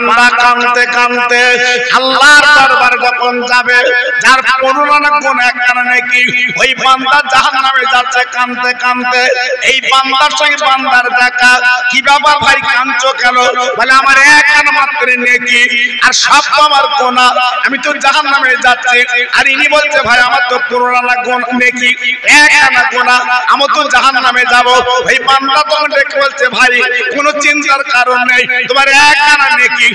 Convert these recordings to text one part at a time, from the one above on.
বান্দা কাঁদতে কাঁদতে আল্লাহর দরবার যখন যাবে, যার 15 না কোন এক কারণে কি ওই বান্দা জাহান্নামে যাচ্ছে কাঁদতে কাঁদতে, এই বান্দার সঙ্গে বান্দার দেখা, কি বাবা ভাই কাঁদছো কেন? বলে আমার এক আনা মাত্র নেকি আর সব তো আমার গুনাহ, আমি তো জাহান্নামে যাচ্ছি। আর ইনি বলছে ভাই আমার তো 15 আনা নেকি, এক আনা গুনাহ, আমি তো জাহান্নামে যাব। ওই বান্দা তখন ডেকে বলছে ভাই কোনো চিন্তার কারণ নেই, তোমার এক আনা নেকি,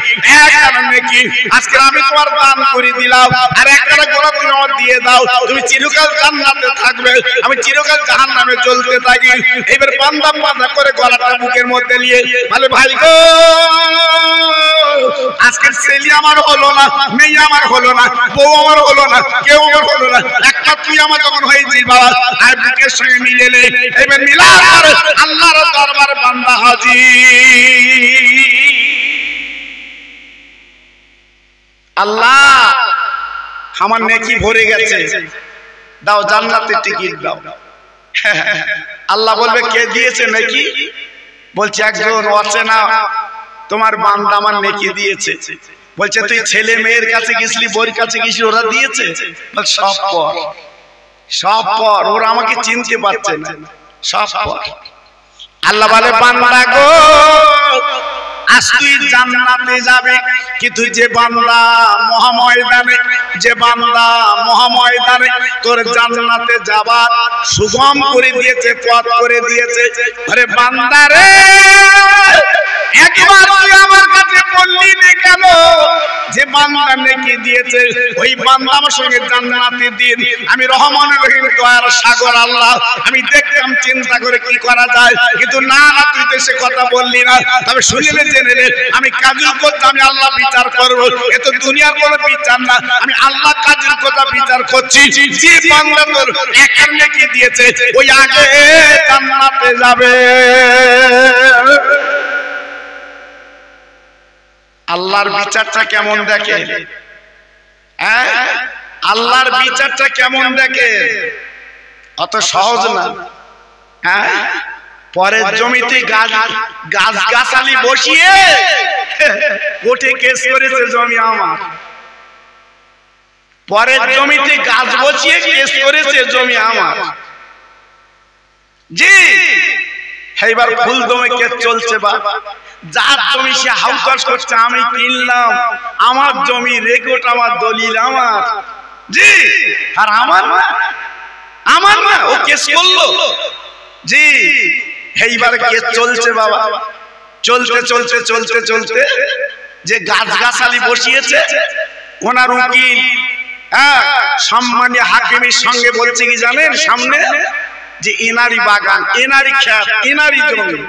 এক আনা নেকি আজকে আমি তোমার দান করে দিলাম, আর এক আনা গুনাহ তুমি আমার দিয়ে দাও, তুমি চিরকাল জান্নাতে থাকবে, আমি চিরকাল জাহান্নামে জ্বলতে থাকি। এবার বান্দা বান্দা করে গলাটা বুকের মধ্যে নিয়ে বলে ভাই গো আজকে ছেলে আমার হলো না, মেয়ে আমার হলো না, বউ আমার হলো না, কেউ আমার হলো না, একটা তুই আমার যখন হয়েছিস বাবা, আর বুকের সঙ্গে মিলে নে। এবার মিলার পরে আল্লাহর দরবারে বান্দা হাজির। আল্লাহ আমার নেকি ভরে গেছে, দাও জান্নাতের টিকিট দাও। আল্লাহ বলবে কে দিয়েছে নেকি? বলছে একজন অচেনা তোমার বান্দা আমার নেকি দিয়েছে। বলছে তুই ছেলে মেয়ের কাছে গেছিলি, বউর কাছে গেছিলি, ওরা দিয়েছে? সব পর, সব পর, ওরা আমাকে চিনতে পারছে না, সব পর। আল্লাহ বলে বান্দা গো আজ তুই জান্নাতে যাবে, কিন্তু যে বান্দা মহাময়দানে, যে বান্দা মহাময়দানে তোর জান্নাতে যাবার সুগম করে দিয়েছে, পথ করে দিয়েছে। আরে বান্দা রে একবার তুই আমার কাছে বললি না কেন যে বান্দা নেকি দিয়েছে, ওই বান্দা আমার সঙ্গে জান্নাতে দিন। আমি রহমানুর রহিম দয়ার সাগর আল্লাহ, আমি দেখতাম চিন্তা করে কি করা যায়, কিন্তু না না তুই তো সে কথা বললি না। তবে শুনলে জেনে নে আমি কাজের কথা আমি আল্লাহ বিচার করব, এ তো দুনিয়ার কোনো বিচার না, আমি আল্লাহ কাজের কথা বিচার করছি। যে বান্দা তোর একার নেকি দিয়েছে ওই আগে জান্নাতে যাবে। আল্লাহর বিচারটা কেমন দেখে, আল্লাহর বিচারটা কেমন দেখে, অত সহজ না। পরের জমিতে গাছ গাছালি বসিয়ে কোর্টে কেস করেছে জমি আমার, পরের জমিতে গাছ বসিয়ে কেস করেছে জমি আমার। জি এইবার ফুল দমে কেস চলছে, বাবা যার জমি সে হাউস করছে, আমি কিনলাম, আমার জমি, রেকর্ড আমার, দলিল আমার। জি আর আমার না, আমার না, ও কেস করলো। জি এইবার কেস চলছে বাবা, চলতে চলতে চলতে চলতে যে গাছ গাছালি বসিয়েছে ওনার উকিল সম্মানীয় হাকিমের সঙ্গে বলছে কি জানেন, সামনে যে এনারি বাগান, এনারি ক্ষেত, এনারি জমি।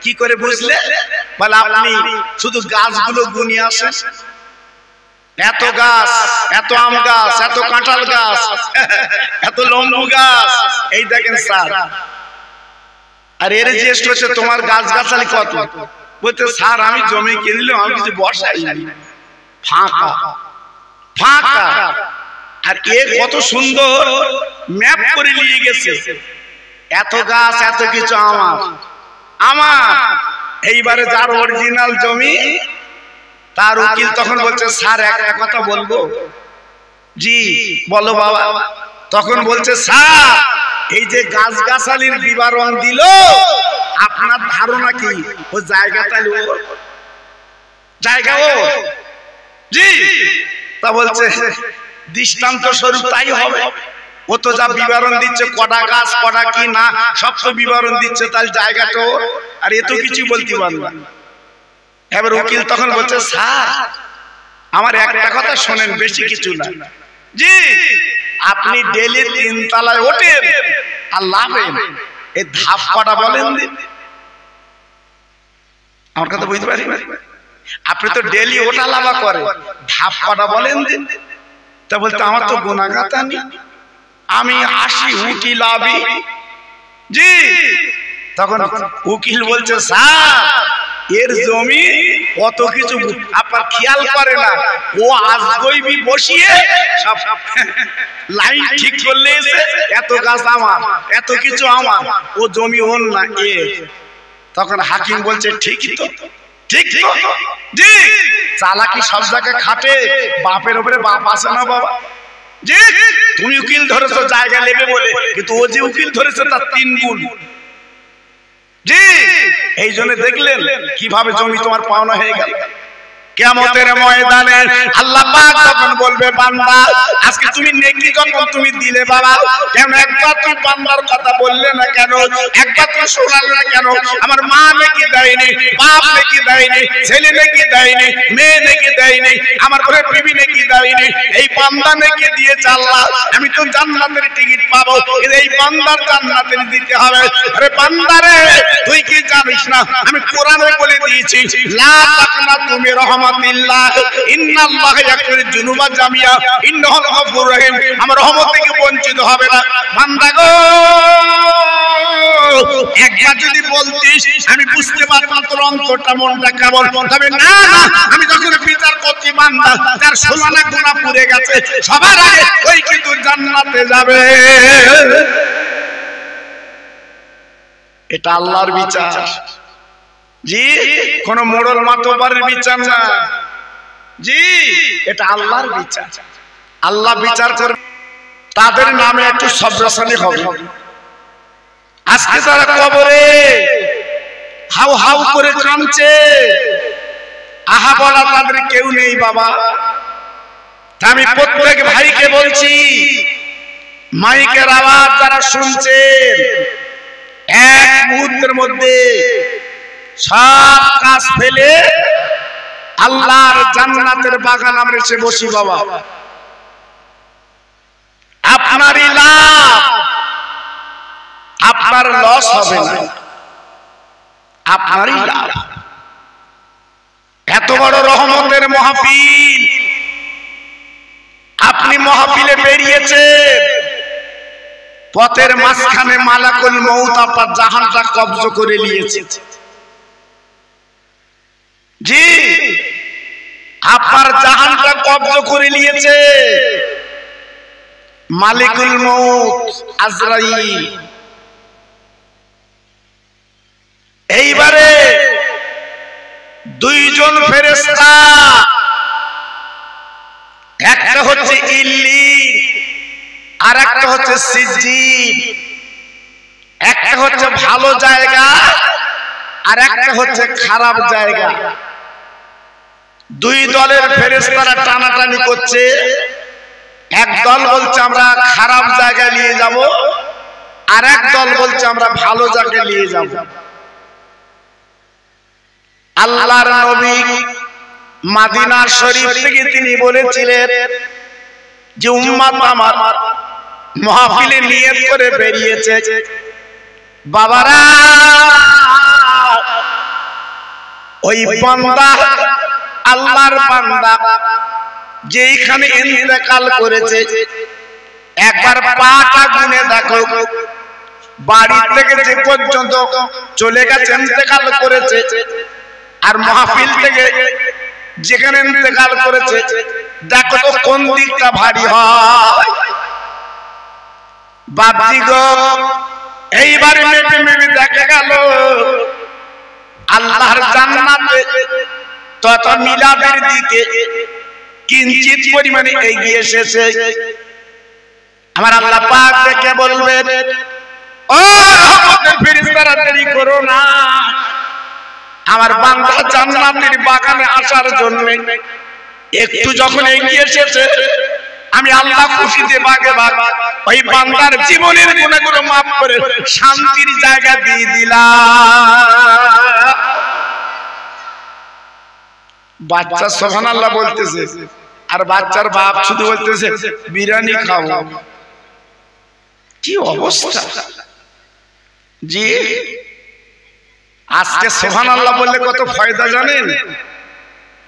কি করে বুঝলে? বলে আপনি শুধু গাছগুলো গুনিয়ে আসেন, এত গাছ, এত আম গাছ, এত কাঁঠাল গাছ, এত লেবু গাছ, এই দেখেন স্যার। আর এর জিজ্ঞেস করছে তোমার গাছ গাছালি কত? বলতে স্যার আমি জমি কিনলাম, আমি কিছু বসাইনি, ফাঁকা ফাঁকা। আর এ কত সুন্দর ম্যাপ করে নিয়ে গেছে, এত গাছ, এত কিছু আমার আমার। এইবারে যার অরিজিনাল জমি, তার উকিল তখন বলছে স্যার একটা কথা বলবো। জি বলো বাবা। তখন বলছে স্যার এই যে গাছ গাছালির বিবরণ দিল, আপনার ধারণা কি ও জায়গাটা জায়গা ও? জি তা বলছে দৃষ্টান্ত স্বরূপ তাই হবে, ও তো যা বিবরণ দিচ্ছে, কটা গাছ কটা কি না সব তো বিবরণ দিচ্ছে, তাহলে জায়গাটা আর এত কিছু বলতে পারবো না। এবার উকিল তখন বলছে স্যার আমার একটা কথা শোনেন, বেশি কিছু না। জি আপনি ডেলি 3 তলায় ওঠেন আর লাভেন, এই ধাপ কটা বলেন দিন? আমার কথা বুঝতে পারি, আপনি তো ডেলি ওঠা লাভা করে, ধাপ কটা বলেন দিন? তা বলতে আমার তো গুনাগাতা নেই, আমি 80 উঠি লাভি। জি তখন উকিল বলছে স্যার এর জমি কত কিছু আপনার খেয়াল করে না, ও আজগইবি বসিয়ে সব লাইন ঠিক করলে এসে এত গাছ আমার, এত কিছু আমার, ও জমি ওর না এ। তখন হাকিম বলছে ঠিকই তো, ঠিক জি, চালাকি সব জায়গায় খাটে, বাপের উপরে বাপ আসে না বাবা। জি, তুমি উকিল ধরেছো জায়গা নেবে বলে, কিন্তু ও যে উকিল ধরেছে তার 3 গুণ। জি, এই জন্য দেখলেন কিভাবে জমি তোমার পাওনা হয়ে গেল। কিয়ামতের ময়দানে আল্লাহ পাক যখন বলবে বান্দা আজকে তুমি নেকি যখন তুমি দিলে বাবা, কেন একবার তুমি বান্দার কথা বললে না কেন, একবার তুমি শোনালে না কেন? আমার মা নেকি দেয়নি, বাপ নেকি দেয়নি, ছেলে নেকি দেয়নি, মেয়ে নেকি দেয়নি, আমার ঘরে বিবি নেকি দেয়নি, এই বান্দা নেকি দিয়েছে আল্লাহ, আমি তো জান্নাতের টিকিট পাবো, এই বান্দার জান্নাতের দিতে হবে। আরে বান্দারে তুই কি জানিস না আমি কোরআনে বলে দিয়েছি লা তাকনাতু মির রাহমাতিল্লাহ ইন্নাল্লাহা ইয়াগফিরুয যুনুবা জামিয়া ইন্নাহুল গফুরুর রহিম। আমার রহমত থেকে বঞ্চিত হবে না। বান্দা গো, একবার যদি বলতিস আমি বুঝতে পারতাম তোর অন্তরটা মনটা কেমন, তবে না না, আমি যখন বিচার করছি বান্দা তার সোনানা গুনাহ পুড়ে গেছে, সবার আগে ওই কিন্তু জান্নাতে যাবে। এটা আল্লাহর বিচার। জি, কোন মোড়ল মাতবারের বিচার না। জি, এটা আল্লাহর বিচার। আল্লাহ বিচার করবে, তাদের নামে একটু সবরাসানি হবে। আজকে তারা কবরে হাউ হাউ করে কাঁদছে, আহা বলা তাদের কেউ নেই বাবা। আমি প্রত্যেক ভাইকে বলছি, মাইকের আওয়াজ যারা শুনছেন, এক মুহূর্তের মধ্যে সব কাজ ফেলে আল্লাহর জান্নাতের বাগান আমরা এসে বসি বাবা। আপনারই লাভ, আপনার লস হবে না, আপনারই লাভ। এত বড় রহমতের মাহফিল, আপনি মাহফিলে বেরিয়েছেন, পথের মাঝখানে মালাকুল মউত আপনার জাহানটা কব্জ করে নিয়েছে। জি, আপনার জাহানটা কব্জ করে নিয়েছে মালিকুল মউত আজরাইল। এইবারে দুইজন ফেরেশতা, একটা হচ্ছে ইল্লিন আর একটা হচ্ছে সিজ্জিন, একটা হচ্ছে ভালো জায়গা আর একটা হচ্ছে খারাপ জায়গা। দুই দলের ফেরেশতারা টানাটানি করছে। এক দল বলছে আমরা খারাপ জায়গায় নিয়ে যাব, আর এক দল বলছে আমরা ভালো জায়গায় নিয়ে যাব। আল্লাহর নবী মদিনা শরীফ থেকে তিনি বলেছিলেন যে উম্মত আমার মাহফিলে নিয়ত করে বেরিয়েছে, বাবারা ওই বান্দা আল্লাহর বান্দা যেখানে ইন্তেকাল করেছে একবার পাটা গুনে দেখো, বাড়ি থেকে যে পর্যন্ত চলে গেছে ইন্তেকাল করেছে, আর মাহফিল থেকে যেখানে ইন্তেকাল করেছে দেখো তো কোন দিকটা ভারী হয়। বাপজি গো, এইবারে মেপে মেপে দেখা গেল আল্লাহর জান্নাতে তত মিলাদের দিকে কিঞ্চিত পরিমাণে এগিয়ে এসেছে। আমার আল্লাহ পাক দেখে বলবেন, ও রহমতের ফেরেশতারা দেরি করো না, আমার বান্দা জান্নাতের বাগানে আসার জন্য একটু যখন এগিয়ে এসেছে আমি আল্লাহ খুশিতে বাগে বাগ ওই বান্দার জীবনের গুনাহগুলো মাফ করে শান্তির জায়গা দিয়ে দিলাম। বাচ্চা সুবহানাল্লাহ বলতেছে, আর বাচ্চার বাপ শুধু বলতেছে বিরিয়ানি খাবো। কি অবস্থা! জি, আজকে সুবহানাল্লাহ বললে কত ফায়দা জানেন?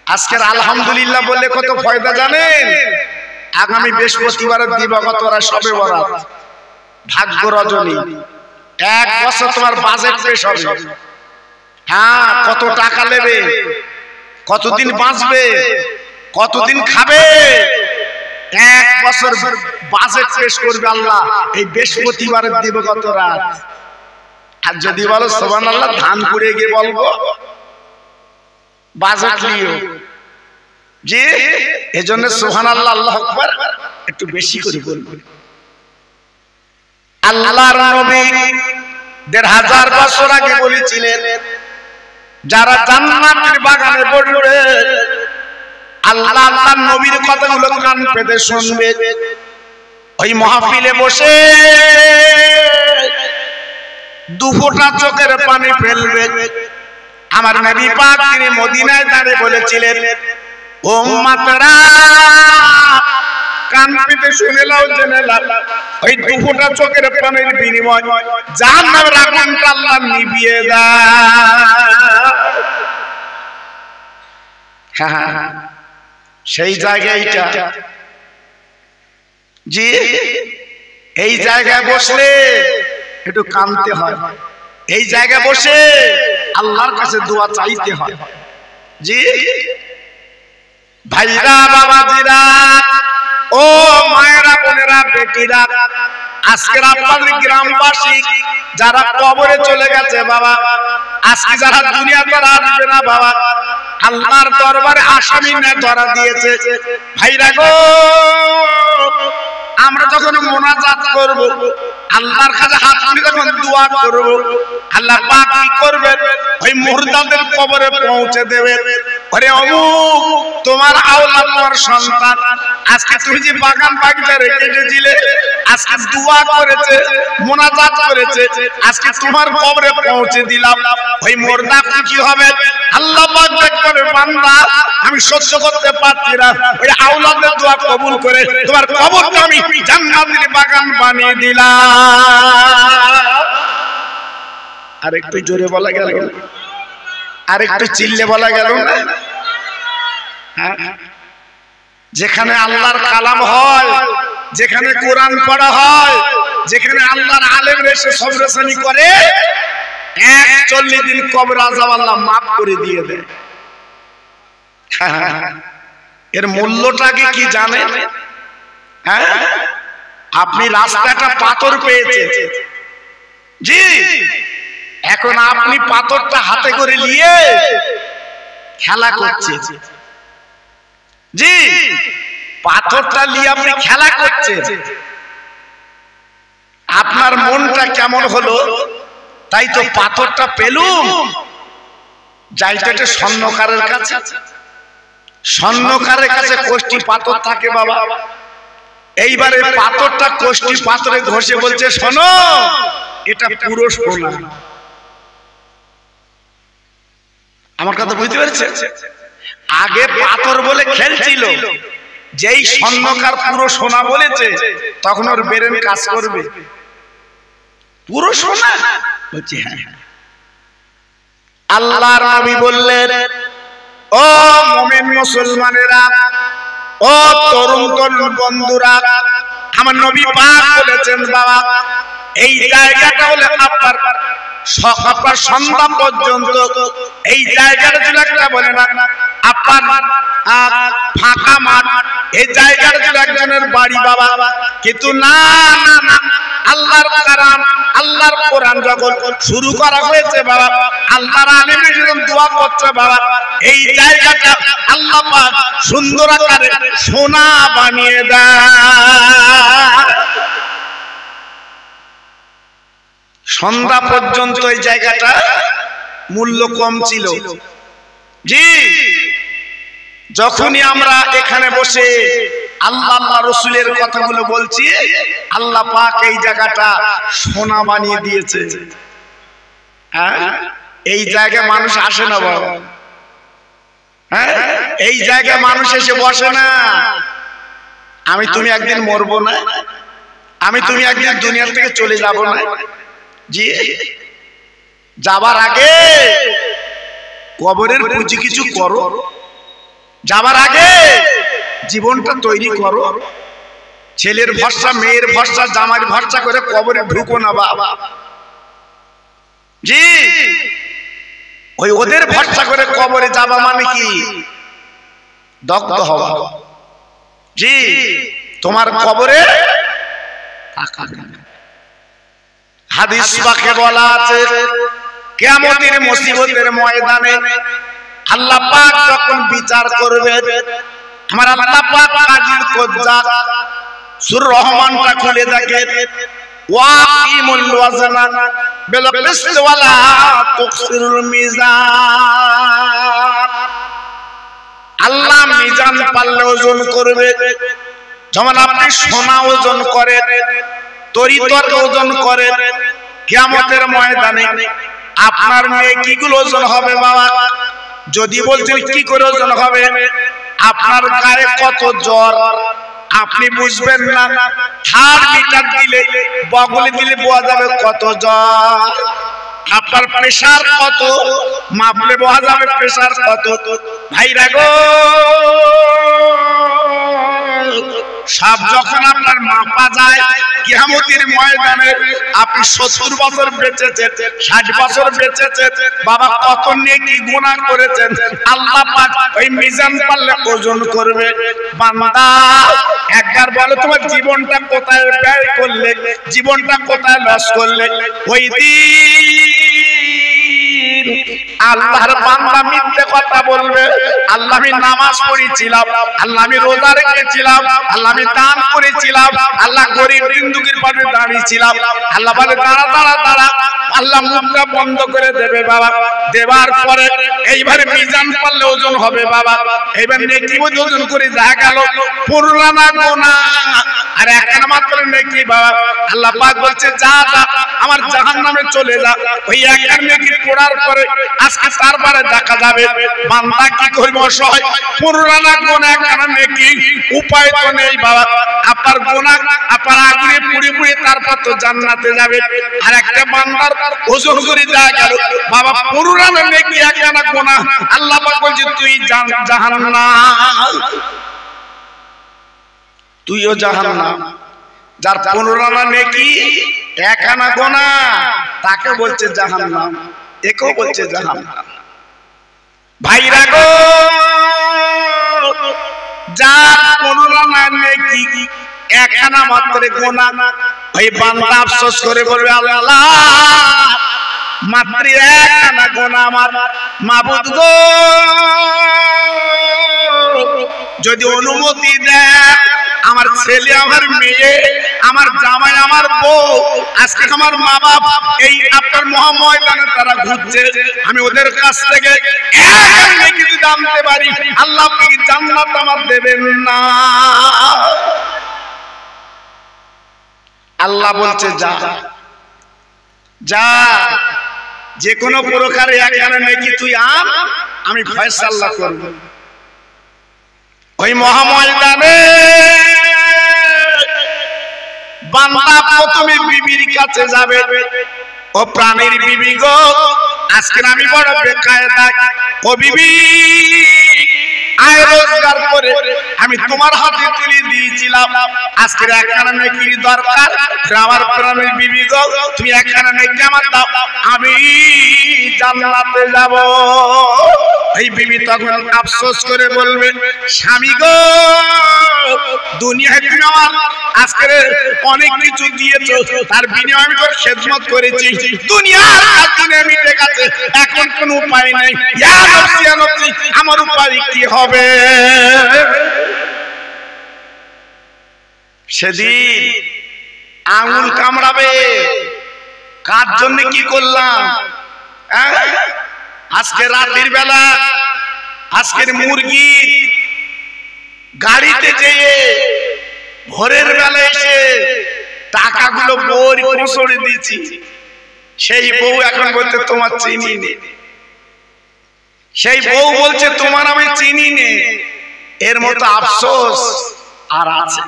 আজকের আলহামদুলিল্লাহ বললে কত ফায়দা জানেন? আগামী বৃহস্পতিবারের দিবাগত ওরা সবে বরাত, ভাগ্য রজনী, 1 বছর তোমার বাজেট পেশ হবে। হ্যাঁ, কত টাকা নেবে, কতদিন বাঁচবে, কতদিন খাবে, 1 বছর বাজেট পেশ করবে আল্লাহ এই বৃহস্পতিবারের দিবাগত রাত। আর যদি বলো সুবহানাল্লাহ ধান পুড়ে গিয়ে বলবো, বাজেট লিও জি, এজন্য সুবহানাল্লাহ আল্লাহু আকবার একটু বেশি করে বলবেন। আল্লাহর নবী ১৫০০ বছর আগে বলেছিলেন, যারা জান্নাতের বাগানে বসবে আল্লাহ আল্লাহর নবীর কথাগুলো কান পেতে শুনবে, ওই মাহফিলে বসে দুফোঁটা চোখের পানি ফেলবে। আমার নবী পাক তিনি মদিনায় দাঁড়িয়ে বলেছিলেন, ও উম্মতরা কান পেতে শুনে নাও, জেনে নাও, ওই দুফোঁটা চোখের পানির বিনিময় জাহান্নামের আগুনটা আল্লাহ নিভিয়ে দেয়। সেই জায়গাটা জি, এই জায়গায় বসলে একটু কাঁদতে হয়, এই জায়গায় বসে আল্লাহর কাছে দোয়া চাইতে হয়। জি ভাইরা, বাবাজিরা, ও মায়েরা, বোনেরা, বেটিরা, আজকের আপনাদের গ্রামবাসী যারা কবরে চলে গেছে বাবা, আজকে যারা দুনিয়াতে আসবে না বাবা, আল্লাহর দরবারে আসামি না ধরা দিয়েছে ভাইরা গো, আমরা যখন মোনাজাত করব, আল্লাহর কাছে হাত তুলে যখন দোয়া করব, আল্লাহ পাক কি করবেন, ওই মুর্দাদের কবরে পৌঁছে দেবে। আরে অমুক তোমার আওলাদ, তোমার সন্তান আজকে তুমি যে বাগান বাগিচা রেখে গেছিলে, আজকে দোয়া করেছে, মোনাজাত করেছে, আজকে তোমার কবরে পৌঁছে দিলাম। ওই মুর্দা কি হবে, আল্লাহ পাক দেখবে বান্দা আমি সহ্য করতে পারছি না, ওই আওলাদের দোয়া কবুল করে তোমার কবরটা আমি জান্নাতের বাগান বানিয়ে দিলাম। আর একটু জোরে বলা গেল, আর একটু চিল্লে বলা গেল না? যেখানে আল্লাহর কালাম হয়, যেখানে কোরআন পড়া হয়, যেখানে আল্লাহর আলেম এসে সবরসানি করে, ৪১ দিন কবর আযাব আল্লাহ মাফ করে দিয়ে দেয়। এর মূল্যটা কি জানেন? হ্যাঁ, আপনি রাস্তাটা পাথর পেয়েছেন জি, এখন আপনি পাথরটা হাতে করে নিয়ে খেলা করছেন জি, পাথরটা নিয়ে আপনি খেলা করছেন, আপনার মনটা কেমন হলো? তাই তো পাথরটা পেলুম, যাইতে স্বর্ণকারের কাছে, স্বর্ণকারের কাছে কোষ্টি পাথর থাকে বাবা। এইবারে পাথরটা কোষ্টি পাথরে ঘষে বলছে, শোনো এটা পুরো সোনা। আমার কথা বুঝতে পেরেছে? আগে পাথর বলে খেলছিল, যেই স্বর্ণকার পুরো সোনা বলেছে তখন ওর ব্রেন কাজ করবে, পুরো সোনা বলছে হ্যাঁ। আল্লাহর নবী বললেন, ও মুমিন মুসলমানেরা, ও তরুণ তরুণ বন্ধুরা, আমার নবী পাক বলেছেন বাবা, এই জায়গাটা হলে আপনার সকাল সন্ধ্যা পর্যন্ত এই জায়গাটা ছিল একটা বলে না আপনার ফাঁকা মাঠ, এই জায়গাটা ছিল একজনের বাড়ি বাবা। কিন্তু না না না, আল্লাহর কালাম, আল্লাহর কোরআন যখন শুরু করা হয়েছে বাবা, আল্লাহর আলেম যখন দোয়া করছে বাবা, এই জায়গাটা আল্লাহ পাক সুন্দর আকারে সোনা বানিয়ে দেয়। সন্ধ্যা পর্যন্ত এই জায়গাটা মূল্য কম ছিল জি, যখনই আমরা এখানে বসে আল্লাহ আল্লাহ রসুলের কথাগুলো বলছি, আল্লাহ পাক এই জায়গাটা সোনা বানিয়ে দিয়েছে। হ্যাঁ, এই জায়গায় মানুষ আসে না বাবা, হ্যাঁ, এই জায়গায় মানুষ এসে বসে না। আমি তুমি একদিন মরবো না, আমি তুমি একদিন দুনিয়া থেকে চলে যাব না জি, যাবার আগে কবরের পুঁজি কিছু করো, যাবার আগে জীবনটা তৈরি করো। ছেলের ভরসা, মেয়ের ভরসা, জামাইয়ের ভরসা করে কবরে ঢুকো না বাবা জি, ওই ওদের ভরসা করে কবরে যাবা মানে কি দগ্ধ হওয়া জি। তোমার কবরে হাদিস পাকে বলা আছে, কিয়ামতের মুসিবতের ময়দানে আল্লাহ পাক যখন বিচার করবে, আমার আল্লাহ পাক কাজীর কজ্জা সূরা রহমানটা খুলে দেখেন, ওয়াকিমুল ওয়াজনা বিল কিসত ওয়ালা তুকসিরুল মিজান। আল্লাহ মিজান পাল্লে ওজন করবে, যেমন আপনি সোনা ওজন করেন, তরিতরকা ওজন করেন, কিয়ামতের ময়দানে আপনার নেকিগুলো ওজন হবে বাবা। যদি বলছেন কি করে ওজন হবে, আপনার গায়ে কত জ্বর আপনি বুঝবেন না, থার্মোমিটার দিলে বগলে দিলে বোঝা যাবে কত জ্বর। আপনার প্রেসার কত মাপলে বোঝা যাবে প্রেসার কত। ভাইরা গো, সব যখন আপনার মাপা যায় কিয়ামতের ময়দানে, আপনি 70 বছর বেঁচেছেন, 60 বছর বেঁচেছেন বাবা, কত নেকি গুনাহ করেছেন, আল্লাহ পাক ওই মিজান পাল্লে ওজন করবে। বান্দা একবার বলো তোমার জীবনটা কোথায় ব্যয় করলে, জীবনটা কোথায় লস করলে। ওই দিন আল্লাহর বান্দা মিথ্যে কথা বলবে, আল্লাহ আমি নামাজ পড়েছিলাম, আল্লাহ আমি রোজা রেখেছিলাম, আল্লাহ আমি দান করেছিলাম, আল্লাহ গরিব বিন্দুকের পাশে দাঁড়িয়েছিলাম। আল্লাহ বলে দাঁড়া দাঁড়া দাঁড়া, আল্লাহ মুখটা বন্ধ করে দেবে বাবা। দেবার পরে এইবারে মিজান পাল্লে ওজন হবে বাবা। এইবার নেকি ওজন করে দেখা গেল পুরানা গুনাহ আর একটা মাত্র নেকি বাবা। আল্লাহ পাক বলছে যা যা আমার জাহান্নামে চলে যা। ওই একটা নেকি পড়ার পরে আজকে তারপরে দেখা যাবে বান্দা কি করবে, অসহায় পুরানা গুনাহ একটা নেকি, উপায় তো নেই বাবা। আপনার গুনাহ আপনার আগুনে পুড়ে পুড়ে তারপর তো জান্নাতে যাবে। আর একটা বান্দার ওজন করে দেখা গেল বাবা পুরানা নেকি একটা গুনাহ, আল্লাহ পাক বলছে তুই জাহান্নাম, তুইও জাহান্নাম। যার পুরানা নেকি একখানা গুনাহ তাকে বলছে জাহান্নাম, একেও বলছে জাহান্নাম। ভাইরা গো, যার পুরানা নেকি একখানা মাত্র গুনাহ, ওই বান্দা আফসোস করে বলবে আল্লাহ মাত্র একখানা গুনাহ আমার মাবুদ গো, যদি অনুমতি দেয় আমার ছেলে আমার মেয়ে আমার জামাই আমার বউ আজকে আমার মা বাপ এই আপনার মহাময়দানে তারা ঘুরছে, আমি ওদের কাছ থেকে এক নেকি যদি আনতে পারি আল্লাহ কি জান্নাত আমার দেবেন না? আল্লাহ বলছে যা যা, যে কোনো প্রকারে একখানা নেকি তুই আন, আমি ফয়সালা করব। ওই মহাময়দানে বান্দা প্রথমে বিবির কাছে যাবে, ও প্রাণীর বিবি গো, আজকে আমি বড় বেকায়দা, ও বিবি আয় রোজগার করে আমি তোমার হাতে তুলে দিয়েছিলাম, আজকে একখানা নেকির দরকার, আমার প্রাণের বিবি গো তুমি একখানা নেকি আমার দাও, আমি জান্নাতে যাব। এই বিবি তখন আফসোস করে বলবে স্বামী গো, দুনিয়ায় তুমি আমার আজকে অনেক কিছু দিয়েছো, তার বিনিময়ে আমি তোর খেদমত করেছি, দুনিয়ার খাতিরে মিটে গেছে, এখন কোনো উপায় নাই, ইয়া নফসি ইয়া নফসি, আমার উপায় কি হবে? সেদিন আঙুল কামড়াবে, কার জন্য কি করলাম? আজকে রাতের বেলা আজকের মুরগি গাড়িতে যেয়ে ভোরের বেলা এসে টাকাগুলো বউর কোসরে দিয়েছি, সেই বউ এখন বলতে তোমার চিনি নেই, সেই বউ বলছে তোমার আমি চিনি নেই। এর মতো আফসোস আর আছে?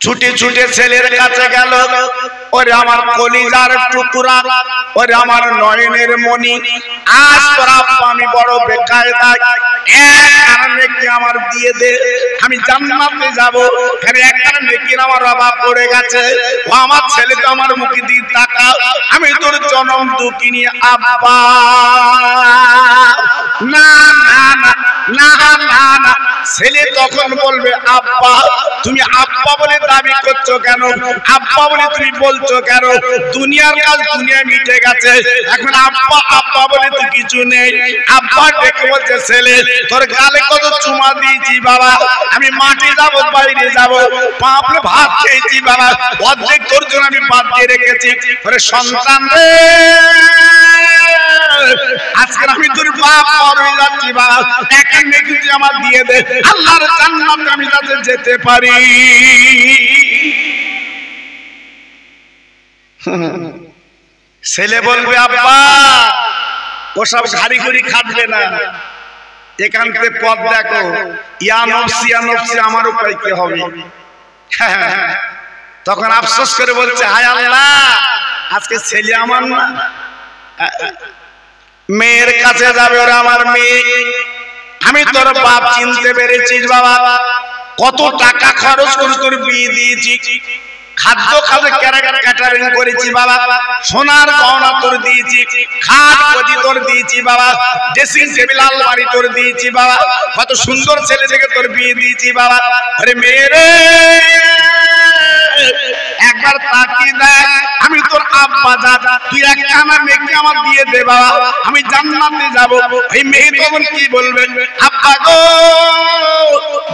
ছুটে ছুটে ছেলের কাছে গেল, ওরে আমার কলিজার টুকরা, ওরে আমার নয়নের মণি, আজ তোর আব্বা আমি বড় বেকায়দা, একখানা নেকি আমার দিয়ে দে, আমি জান্নাতে যাব। একখানা নেকির আমার অভাব পড়ে গেছে, ও আমার ছেলে তো আমার মুখে দিয়ে তাকা, আমি তোর জনম দুঃখিনী আব্বা। না না না না না, ছেলে তখন বলবে আব্বা, তুমি আব্বা বলে দাবি করছো কেন? আব্বা বলে তুমি বলছো কেন? দুনিয়ার কাজ দুনিয়া মিটে গেছে, এখন আব্বা আব্বা বলে তো কিছু নেই। আব্বা ডেকে বলছে ছেলে, তোর গালে কত চুমা দিয়েছি বাবা, আমি মাঠে যাবো বাইরে যাবো, পাপড়ে ভাত খেয়েছি বাবা, অর্ধেক তোর জন্য আমি বাদ দিয়ে রেখেছি। সন্তান রে, আজকে আমি তোর বাপ হয়ে যাচ্ছি বাবা, একটা মেয়ে তুই আমার দিয়ে দে, আল্লাহর জান্নাতে আমি যাতে যেতে পারি। ছেলে বলবে আব্বা ওসব ঘাড়ি ঘুরি খাটবে না, এখান থেকে পথ দেখো, ইয়া নফসি ইয়া নফসি, আমার উপায় কি হবে? তখন আফসোস করে বলছে হায় আল্লাহ, আজকে ছেলে আমার না, মেয়ের কাছে যাবে ওরা আমার মেয়ে। আমি তোর বাপ চিনতে পেরেছিস বাবা, কত টাকা খরচ করে তোর বিয়ে দিয়েছি, খাদ্য খাবে ক্যাটারিং করেছি বাবা, সোনার গহনা তোর দিয়েছি, খাট গদি তোর দিয়েছি বাবা, ড্রেসিং টেবিল আলমারি তোর দিয়েছি বাবা, কত সুন্দর ছেলে থেকে তোর বিয়ে দিয়েছি বাবা। আরে মেয়েরে একবার তাকিয়ে দেখ, আমি তোর আব্বা যা, তুই একখানা মেয়েকে আমার দিয়ে দে বাবা, আমি জান্নাতে যাব। এই মেয়ে তখন কি বলবে? আব্বা গো,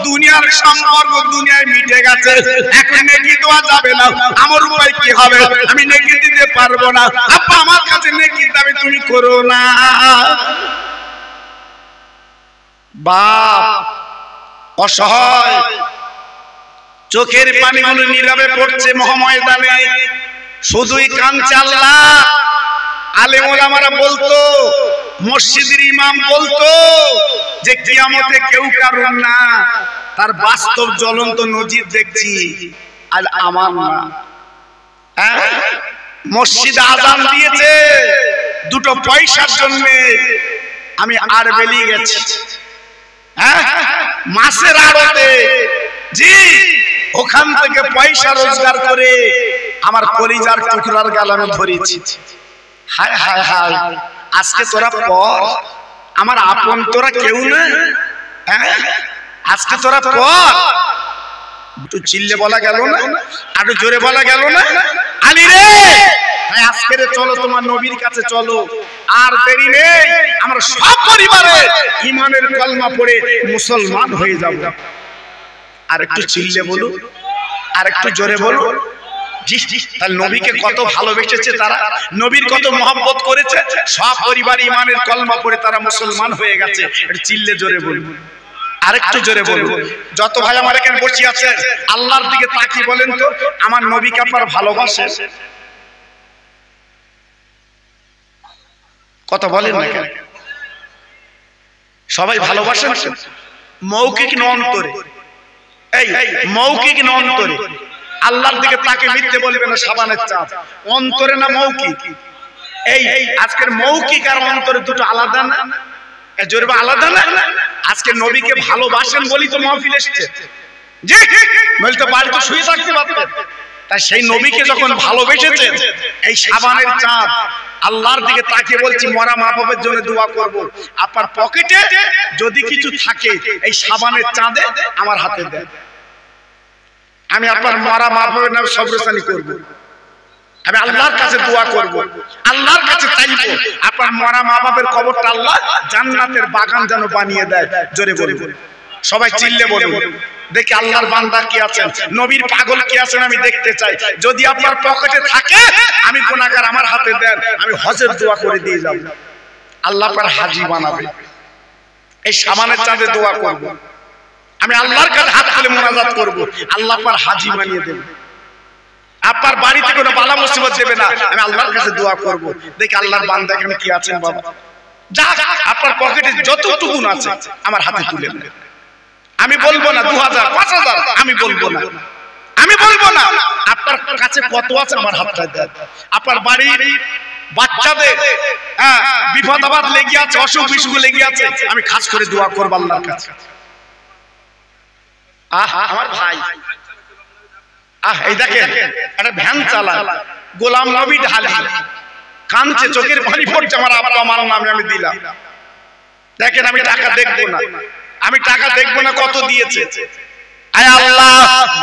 দুনিয়ার সম্পর্ক দুনিয়ায় মিটে গেছে, এখন নেকি দেওয়া যাবে না, আমার উপায় কি হবে? আমি নেকি দিতে পারবো না আব্বা, আমার কাছে নেকি দাবি তুমি করো না। বাপ অসহায়, চোখের পানিগুলো নীরবে পড়ছে মহাময়দানে, শুধুই কাঁদছে আল্লাহ। আলেম ওলামারা বলতো, মসজিদের ইমাম বলতো যে কিয়ামতে কেউ কারণ না, তার বাস্তব জ্বলন্ত নজির দেখছি, আর আমার না। মসজিদে আযান দিয়েছে দুটো পয়সার জন্য, আমি আর বেরিয়ে গেছি মাছের আড়তে, জি ওখান থেকে পয়সা রোজগার করে আমার কলিজার টুকরার গাল আমি ধরেছি। হায় হায় হায়, আজকে তোরা পর আমার আপন, তোরা কেউ না, আজকে তোরা পর। একটু চিল্লে বলা গেল না, আরো জোরে বলা গেল না? আলী রে, আজকে রে চলো তোমার নবীর কাছে চলো, আর দেরি নেই, আমরা সব পরিবারে ঈমানের কলমা পড়ে মুসলমান হয়ে যাব। আর একটু চিল্লে বলো, আর একটু জোরে বলো। তাহলে নবীকে কত ভালোবেসেছে তারা, নবীর কত মহব্বত করেছে, সব পরিবার ঈমানের কলমা পড়ে তারা মুসলমান হয়ে গেছে। একটু চিল্লে জোরে বলবো, আরেকটু জোরে বলবো। যত ভাই আমার এখানে বসে আছে, আল্লাহর দিকে তাকিয়ে বলেন তো, আমার নবীকে আপনার ভালোবাসে? কথা বলেন না কেন? সবাই ভালোবাসেন মৌখিক না অন্তরে? এই মৌখিক না অন্তরে? আল্লাহর দিকে তাকে মিথ্যে বলবে না, সাবানের চাপ অন্তরে না মৌখিক? এই আজকের মৌখিক আর অন্তরে দুটো আলাদা না? জোরবা আলাদা না? আজকে নবীকে ভালোবাসেন বলি তো মাহফিল এসেছে, জি বলতে বাড়ি তো শুয়ে থাকতে পারতেন। তাই সেই নবীকে যখন ভালোবেসেছেন, এই সাবানের চাঁদ আল্লাহর দিকে তাকিয়ে বলছি, মরা মা বাবার জন্য দোয়া করব, আপনার পকেটে যদি কিছু থাকে এই সাবানের চাঁদে আমার হাতে দেন, আমি আপনার মরা মা বাবার নামে সবরসানি করব, আমি আল্লাহর কাছে দোয়া করব, আল্লাহর কাছে চাইবো আপনার মরা মা বাবার কবরটা আল্লাহ জান্নাতের বাগান যেন বানিয়ে দেয়। জোরে বলবো, সবাই চিল্লে বলবো, দেখি আল্লাহর বান্দা কি আছেন, নবীর পাগল কি আছেন আমি দেখতে চাই। যদি আপনার পকেটে থাকে, আমি গুনাহগার, আমার হাতে দেন, আমি হজের দোয়া করে দিয়ে যাব, আল্লাহ পার হাজী বানাবে। এই সামানের চাঁদে দোয়া করব, আমি আল্লাহর কাছে হাত তুলে মোনাজাত করব, আল্লাহ পার হাজী বানিয়ে দেবে। আপনার বাড়িতে কোনো বালা মুসিবত দেবে না, আমি আল্লাহর কাছে দোয়া করব, দেখি আল্লাহর বান্দা এখানে কি আছেন বাবা, যা আপনার পকেটে যতটুকু আছে আমার হাতে তুলে দেন। আমি বলবো না 2000 5000, আমি বলবো না, আমি বলবো না, আপনার কাছে কত আছে আমার হাতটা দেন। আপনার বাড়ির বাচ্চাদের বিপদ আপদ লেগে আছে, অসুখ বিসুখ লেগে আছে, আমি খাস করে দোয়া করব আল্লাহর কাছে। আমার ভাই এই দেখেন একটা ভ্যান চালায়, গোলাম নবী ঢালি কাঁদছে, চোখের পানি পড়ছে, আমার আব্বা আমার নামে আমি দিলাম। দেখেন আমি টাকা দেখবো না, আমি টাকা দেখবো না কত দিয়েছে। আয় আল্লাহ,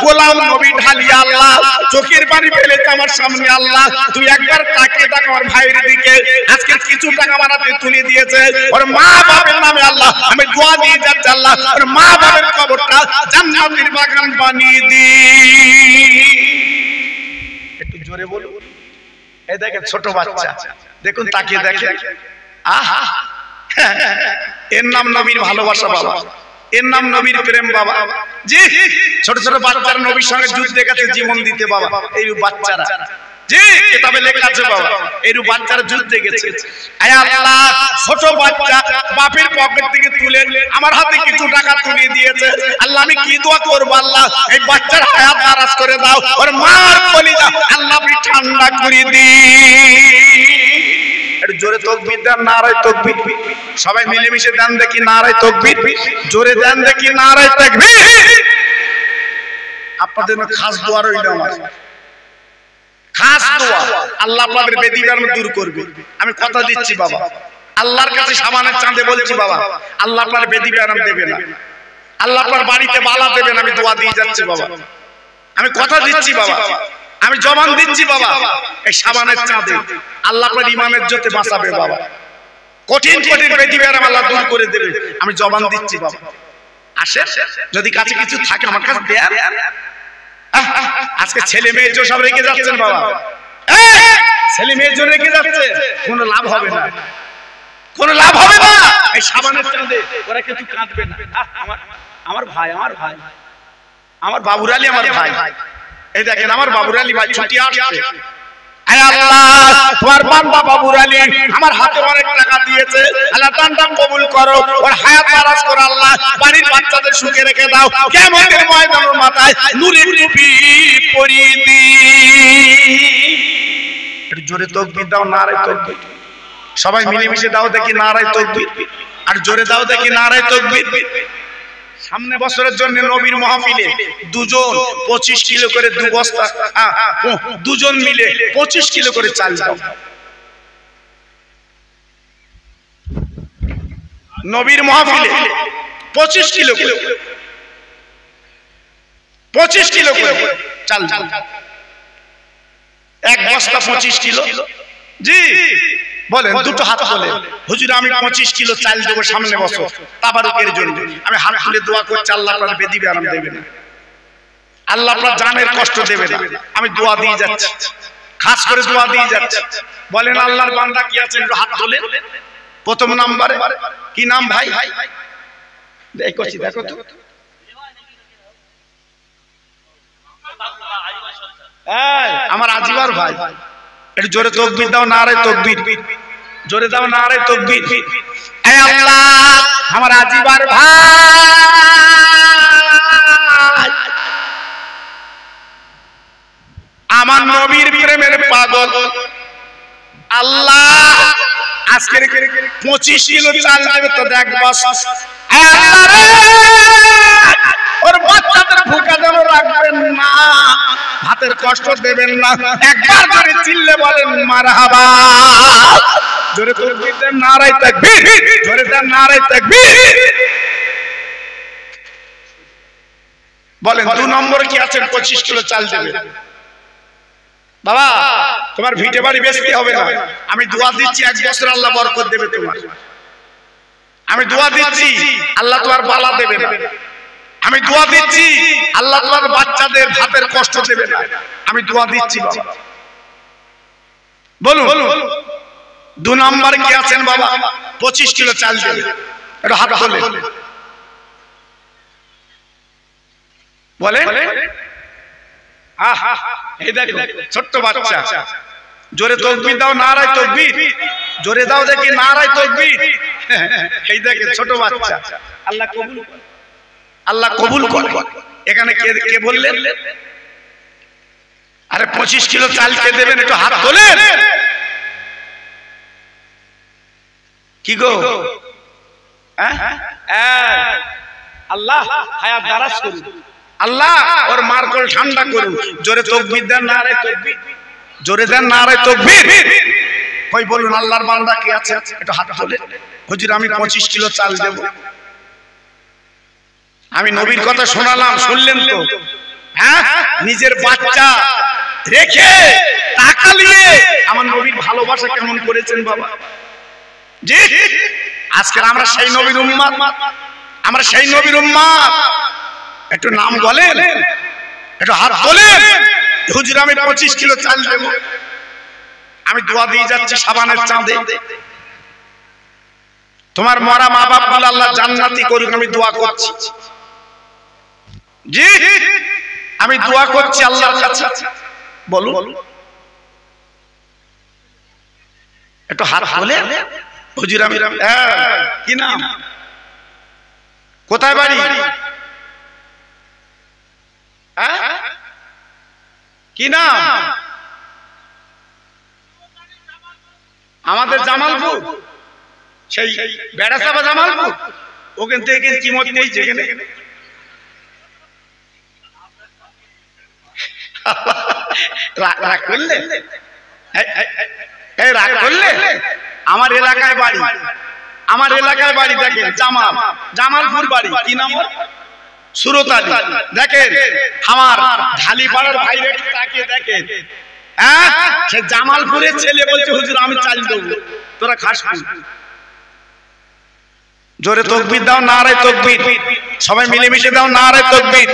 গোলাম নবী ঢালি আল্লাহ চোখের পানি ফেলেছে আমার সামনে। আল্লাহ তুই একবার তাকিয়ে দেখ আমার ভাইয়ের দিকে, আজকে কিছু টাকা বানাতে তুলে দিয়েছে ওর মা বাবার নামে। আল্লাহ আমি দোয়া দিয়ে যাচ্ছি, আল্লাহ ওর মা বাবার কবরটা জান্নাতের বাগান বানিয়ে দি। একটু জোরে বলুন। এই দেখেন ছোট বাচ্চা, দেখুন তাকিয়ে দেখেন, আহা এর নাম নবীর ভালোবাসা বাবা, এর নাম নবীর প্রেম বাবা। জি ছোট ছোট বাচ্চারা নবীর সঙ্গে যুদ্ধে গেছে জীবন দিতে বাবা। এই বাচ্চারা, জি কিতাবে লেখা আছে বাবা, এই বাচ্চারা যুদ্ধে গেছে। আয় আল্লাহ ছোট বাচ্চা বাপের পকেট থেকে তুলে আমার হাতে কিছু টাকা তুলে দিয়েছে। আল্লাহ আমি কি দোয়া করব? আল্লাহ এই বাচ্চার হায়াত দারাজ করে দাও, ওর মার কলিজা আল্লাহ আপনি ঠান্ডা করে দিন। একটু জোরে তাকবীর দেন, নারায়ে তাকবীর। সবাই মিলেমিশে দেন দেখি নারায়ে তাকবীর, জোরে দেন দেখি নারায়ে তাকবীর। আপনাদের খাস দোয়া রইল আমার, খাস দোয়া। আল্লাহ আপনাদের বেদিবান দূর করবে, আমি কথা দিচ্ছি বাবা। আল্লাহর কাছে সামানের চাঁদে বলছি বাবা, আল্লাহ আপনার বেদিবান দেবে না, আল্লাহ আপনার বাড়িতে বালা দেবে না। আমি দোয়া দিয়ে যাচ্ছি বাবা, আমি কথা দিচ্ছি বাবা, আমি জবান দিচ্ছি বাবা। এই সামানের চাঁদে আল্লাহ আপনার ইমানের জোতে বাঁচাবে বাবা। কঠিন কঠিন বেদিবান আল্লাহ দূর করে দেবে, আমি জবান দিচ্ছি বাবা। আসে যদি কাছে কিছু থাকে আমার কাছে দেন। আজকে ছেলে মেয়ে সব রেখে যাচ্ছেন বাবা, ছেলে মেয়ের জন্য রেখে যাচ্ছে, কোনো লাভ হবে না, কোনো লাভ হবে না। এই সাবানের চাঁদে ওরা কিছু কাঁদবে না। আমার ভাই, আমার ভাই, আমার বাবুর আলী, আমার ভাই। এই দেখেন আমার বাবুর আলী ভাই ছুটি আসছে। আয় আল্লাহ তোমার বান্দা বাবুর আলী আমার হাতে অনেক টাকা দিয়েছে, আল্লাহ দান কবুল করো, ওর হায়াত দারাজ করো। আল্লাহ বাড়ির বাচ্চাদের সুখে রেখে দাও, কিয়ামতের ময়দানের মাথায় নূরের টুপি পরিয়ে দি। একটু জোরে তাকবীর দাও, নারায়ে তাকবীর। সবাই মিলেমিশে দাও দেখি নারায়ে তাকবীর, আর জোরে দাও দেখি নারায়ে তাকবীর। সামনে বছরের জন্য নবীর মাহফিলে দুজন 25 কিলো করে 2 বস্তা, দুজন মিলে 25 কিলো করে চাল দাও। নবীর মাহফিলে 25 কিলো করে, 25 কিলো করে চাল দাও। এক বস্তা 25 কিলো। জি বলেন, দুটো হাত বলে হুজুর আমি 25 কিলো চাল দেবো সামনে বছর তাবারুকের জন্য। আমি হাত তুলে দোয়া করছি, আল্লাহ আপনার বেদিবে আরাম দেবে না, আল্লাহ আপনার জানের কষ্ট দেবে না। আমি দোয়া দিয়ে যাচ্ছি, খাস করে দোয়া দিয়ে যাচ্ছি। বলেন আল্লাহর বান্দা কি আছেন একটু হাত তোলেন। প্রথম নাম্বারে কি নাম ভাই? দেখো দেখো তো, আমার আজিবার ভাই। একটু জোরে তাকবীর দাও, নারায়ে তাকবীর। জোরে দাও নারায়ে তাকবীর। এ আল্লাহ আমার আজিবার ভাই, আমার নবীর প্রেমের পাগল, আল্লাহ আজকে 25 কিলো চাল দেবে তো দেখ বস। ওর বাচ্চাদের ভুকা যেন রাখবেন না, হাতের কষ্ট দেবেন না। একবার করে চিল্লে বলেন মারহাবা। জোরে তাকবীর দেন, নারায়ে তাকবীর। জোরে দেন নারায়ে তাকবীর। বলেন 2 নম্বরে কি আছেন 25 কিলো চাল দেবে বাবা। তোমার ভিটে বাড়ি বেচতে হবে না, আমি দোয়া দিচ্ছি 1 বছর আল্লাহ বরকত দেবে তোমার। আমি দোয়া দিচ্ছি আল্লাহ তোমার বালা দেবে না। আমি দোয়া দিচ্ছি আল্লাহ তোমার বাচ্চাদের ভাতের কষ্ট দেবে না। আমি দোয়া দিচ্ছি বাবা। বলুন 2 নম্বরে কি আছেন বাবা 25 কিলো চাল দেবে, এটা হাত তোলে বলে। আহা এই দেখো ছোট্ট বাচ্চা, জোরে তাকবীর দাও, নারায়ে তাকবীর। জোরে দাও দেখি নারায়ে তাকবীর। এই দেখে ছোট বাচ্চা, আল্লাহ কবুল করে, আল্লাহ কবুল করে। এখানে কে বললেন? আরে 25 কিলো চাল কে দেবেন একটু হাত তোলেন। কি গো? আল্লাহ হায়াত দারাজ করুন, আল্লাহ ওর মারকল ঠান্ডা করুন। জোরে তাকবীর দেন, নারায়ে তাকবীর। জোরে দেন নারায়ে তাকবীর। কই বলুন আল্লাহর বান্দা কি আছে একটু হাত তোলেন। হুজুর আমি 25 কিলো চাল দেব। আমি নবীর কথা শোনালাম, শুনলেন তো? হ্যাঁ, নিজের বাচ্চা রেখে তাকালিয়ে আমার নবীর ভালোবাসা কেমন করেছেন বাবা। জি, আজকে আমরা সেই নবীর উম্মত, আমরা সেই নবীর উম্মত। একটু নাম বলেন, একটু হাত তোলেন। হুজুর আমি 25 কিলো চাল দেব। আমি দোয়া দিয়ে যাচ্ছি সাবানের চাঁদে, তোমার মরা মা বাপ গুলো আল্লাহ জান্নাতি করুক, আমি দোয়া করছি। জি, আমি দোয়া করছি আল্লাহর কাছে। বলুন, একটু হাত তোলেন। হুজুর আমি কি নাম, কোথায় বাড়ি, কি নাম? আমাদের জামালপুর, সেই বেড়াসাবা জামালপুর, ওখান থেকে কি মত নিয়েছে এখানে? রাগ করলে, রাগ করলে? আমার এলাকায় বাড়ি, আমার এলাকায় বাড়ি দেখেন জামালপুর বাড়ি। কি নাম? সুরতালি। দেখেন আমার ঢালিপাড়ার ভাইরা তাকে দেখেন, হ্যাঁ, সে জামালপুরের ছেলে বলছে হুজুর আমি চাল দেবো, তোরা খাস। জোরে তাকবীর দাও, নারে তাকবীর। সবাই মিলেমিশে দাও নারে তাকবীর।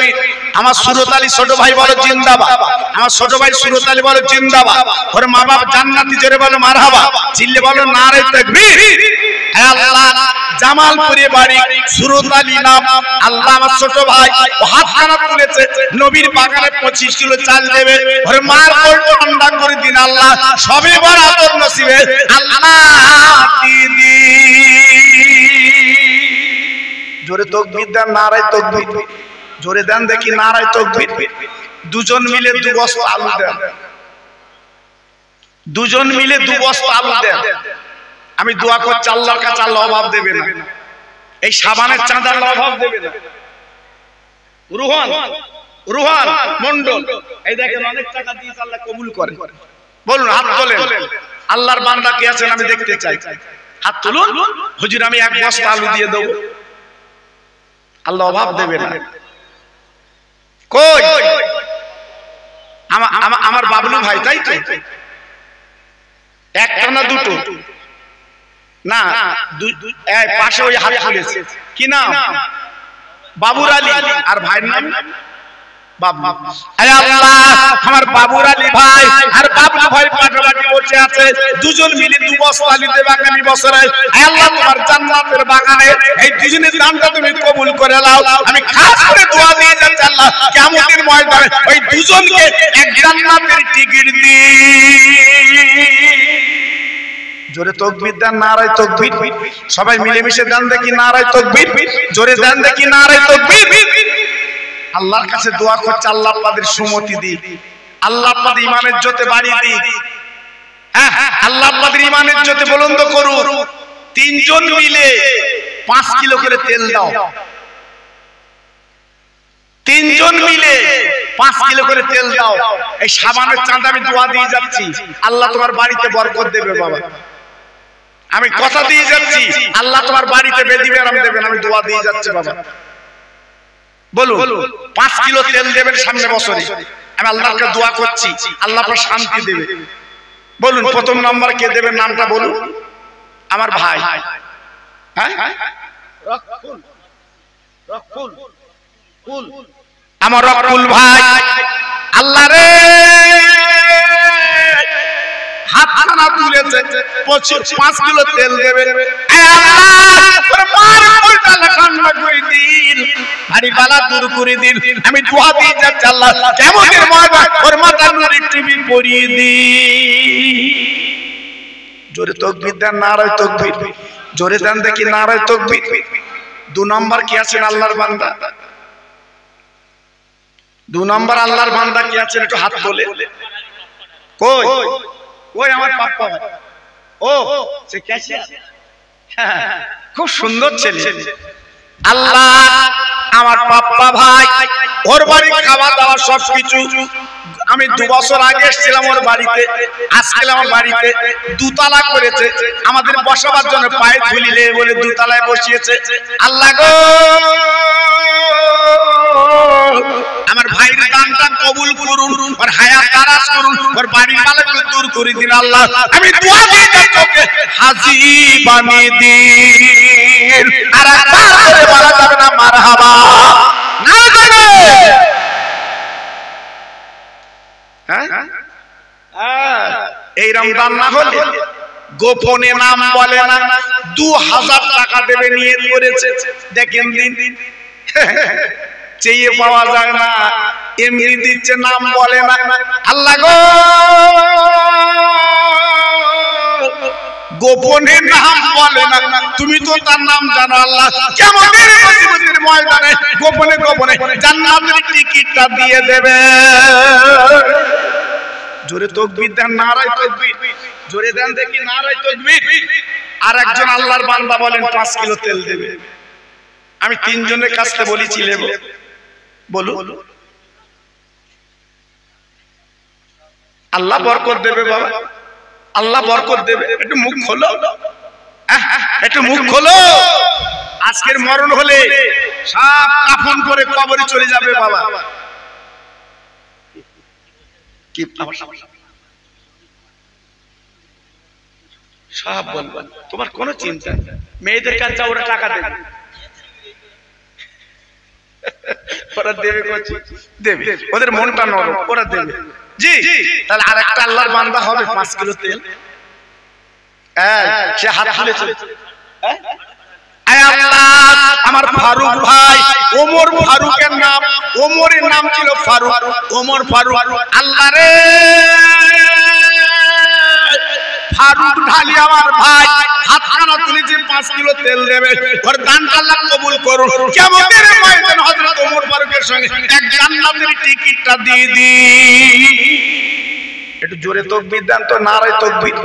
আমার সুরতালি ছোট ভাই বলো জিন্দাবাদ, আমার ছোট ভাই সুরতালি বলো জিন্দাবাদ। ওর মা বাপ জান্নাতি, জোরে বলো মারহাবা, চিল্লে বলো নারে তাকবীর। আল্লাহ জামালপুরে বাড়ি, সুরতালি নাম। আল্লাহ আমার ছোট ভাই ও হাত খানা তুলেছে, নবীর বাগানে 25 কিলো চাল দেবে। ওর মার কোল ঠান্ডা করে দিন আল্লাহ, সবে বরাবর নসিবে আল্লাহ দিদি। জোরে তাকবীর দেন, নারায়ে তাকবীর। জোরে দেন দেখি নারায়ে তাকবীর। দুজন মিলে 2 বস্তা আলু দেন, দুজন মিলে 2 বস্তা আলু দেন। আমি দোয়া করছি আল্লাহর কাছে, আল্লাহ অভাব দেবে না, এই সাবানের চাঁদার অভাব দেবে না। রুহান রুহান মন্ডল, এই দেখেন অনেক টাকা দিয়ে আল্লাহ কবুল করে। বলুন হাত তোলেন, আল্লাহর বান্দা কে আছেন আমি দেখতে চাই, হাত তুলুন। হুজুর আমি 1 বস্তা আলু দিয়ে দেব, আল্লাহ অভাব দেবে না। কই আমার বাবলু ভাই, তাই তো? একটা না দুটো? না, পাশে ওই হাত তুলেছে, কি নাম? বাবুর আলী। আর ভাইয়ের নাম বাবলু। আল্লাহ আমার বাবুর আলী ভাই আর বাবলু ভাই পাশাপাশি বসে আছে, দুজন মিলে 2 বস্তা আলু দেবে আগামী বছরে। আল্লাহ তোমার জান্নাতের বাগানে এই দুজনের দানটা তুমি কবুল করে নাও। আমি খাস করে দোয়া দিয়ে যাচ্ছি আল্লাহ কিয়ামতের ময়দানে ওই দুজনকে এক জান্নাতের টিকিট দি। জোরে তাকবীর দেন, নারায়ে তাকবীর। সবাই মিলেমিশে দেন দেখি নারায়ে তাকবীর। জোরে দেন দেখি নারায়ে তাকবীর। আল্লাহর কাছে দোয়া করছে আল্লাহ আপনাদের সুমতি দিক, আল্লাহ আপনাদের ইমানের জোতে বাড়িয়ে দিক। হ্যাঁ, আল্লাহ আপনাদের ইমানের জোতে বুলন্দ করুন। 3 জন মিলে 5 কিলো করে তেল দাও, 3 জন মিলে 5 কিলো করে তেল দাও। এই সাবানের চাঁদা আমি দোয়া দিয়ে যাচ্ছি, আল্লাহ তোমার বাড়িতে বরকত দেবে বাবা। আমি কথা দিয়ে যাচ্ছি আল্লাহ তোমার বাড়িতে বেদি বেরাম দেবেন, আমি দোয়া দিয়ে যাচ্ছি বাবা। বলুন 5 কিলো তেল দেবেন সামনে বছরে, আমি আল্লাহর কাছে দোয়া করছি আল্লাহ আপনার শান্তি দেবে। বলুন প্রথম নাম্বার কে দেবেন, নামটা বলুন। আমার ভাই, হ্যাঁ আমার রকুল ভাই। আল্লাহ রে হাত খানা তুলেছে, 5 কিলো তেল দেবে। আমি দোয়া দিয়ে যাচ্ছি আল্লাহ কিয়ামতের ময়দানে ওর মাথা নুরি টিভি পরিয়ে দি। জোরে তাকবীর দেন, নারায়ে তাকবীর। জোরে দেন দেখি নারায়ে তাকবীর। 2 নম্বর কি আছেন আল্লাহর বান্দা? 2 নম্বর আল্লাহর বান্দা কি আছেন একটু হাত তোলে। কই ওই আমার পাপ্পা, ও সে কেসে, খুব সুন্দর ছেলে। আল্লাহ আমার পাপ্পা ভাই, ওর বাড়ি খাওয়া দাওয়া সবকিছু আমি 2 বছর আগে এসেছিলাম ওর বাড়িতে, আজকে আমার বাড়িতে দুতলা করেছে, আমাদের বসাবার জন্য পায়ে ধুলি লেগে বলে দুতলায় বসিয়েছে। আল্লাহ গো আমার ভাইয়ের দানটা কবুল করুন, ওর হায়াত দারাজ করুন, ওর বাড়ির বালাগুলো দূর করে দিন আল্লাহ। আমি দোয়া করি তোকে হাজী বানিয়ে দিন। আর একবার করে বলা যাবে না মারহাবা? না যাবে। এই রমজান না হলে গোপনে নাম বলে না, 2000 টাকা দেবে নিয়ত করেছে। দেখেন দিন দিন চেয়ে পাওয়া যায় না, এমনি দিচ্ছে, নাম বলে না। আল্লাহ গো গোপনে নাম বলে না, তুমি তো তার নাম জানো আল্লাহ। কিয়ামতের ময়দানে গোপনে গোপনে জান্নাতের টিকিটটা দিয়ে দেবে। জোরে তাকবীর দেন, নারায়ে তাকবীর। জোরে দেন দেখি নারায়ে তাকবীর। আর একজন আল্লাহর বান্দা বলেন 5 কিলো তেল দেবে। আমি 3 জনের কাছে বলেছি নেব, বলুন আল্লাহ বরকত দেবে বাবা, আল্লাহ বরকত দেবে। একটু মুখ খোলো, একটু মুখ খোলো। আজকের মরণ হলে সব কাফন করে কবরে চলে যাবে বাবা। কি সব বলবো, তোমার কোনো চিন্তা নেই। মেয়েদের কাছে ওরা টাকা দেবে, ওরা দেবে, দেবে, ওদের মনটা নরম, ওরা দেবে। জি, তাহলে আরেকটা আল্লাহর বান্দা হবে 5 কিলো তেল। সে হাত তুলেছে, আমার ফারুক ভাই, ওমর ফারুকের নাম, ওমরের নাম ছিল ফারুক, ওমর ফারুক। আল্লাহ রে ফারুক ঢালি আমার ভাই হাতখানা তুলেছে, 5 কিলো তেল দেবে, ওর দানটা আল্লাহ কবুল করুন। কিয়ামতের ময়দানে হযরত ওমর ফারুকের সঙ্গে এক জান্নাতের টিকিটটা দিয়ে দিই। একটু জোরে তাকবীর দেন তো, নারায়ে তাকবীর।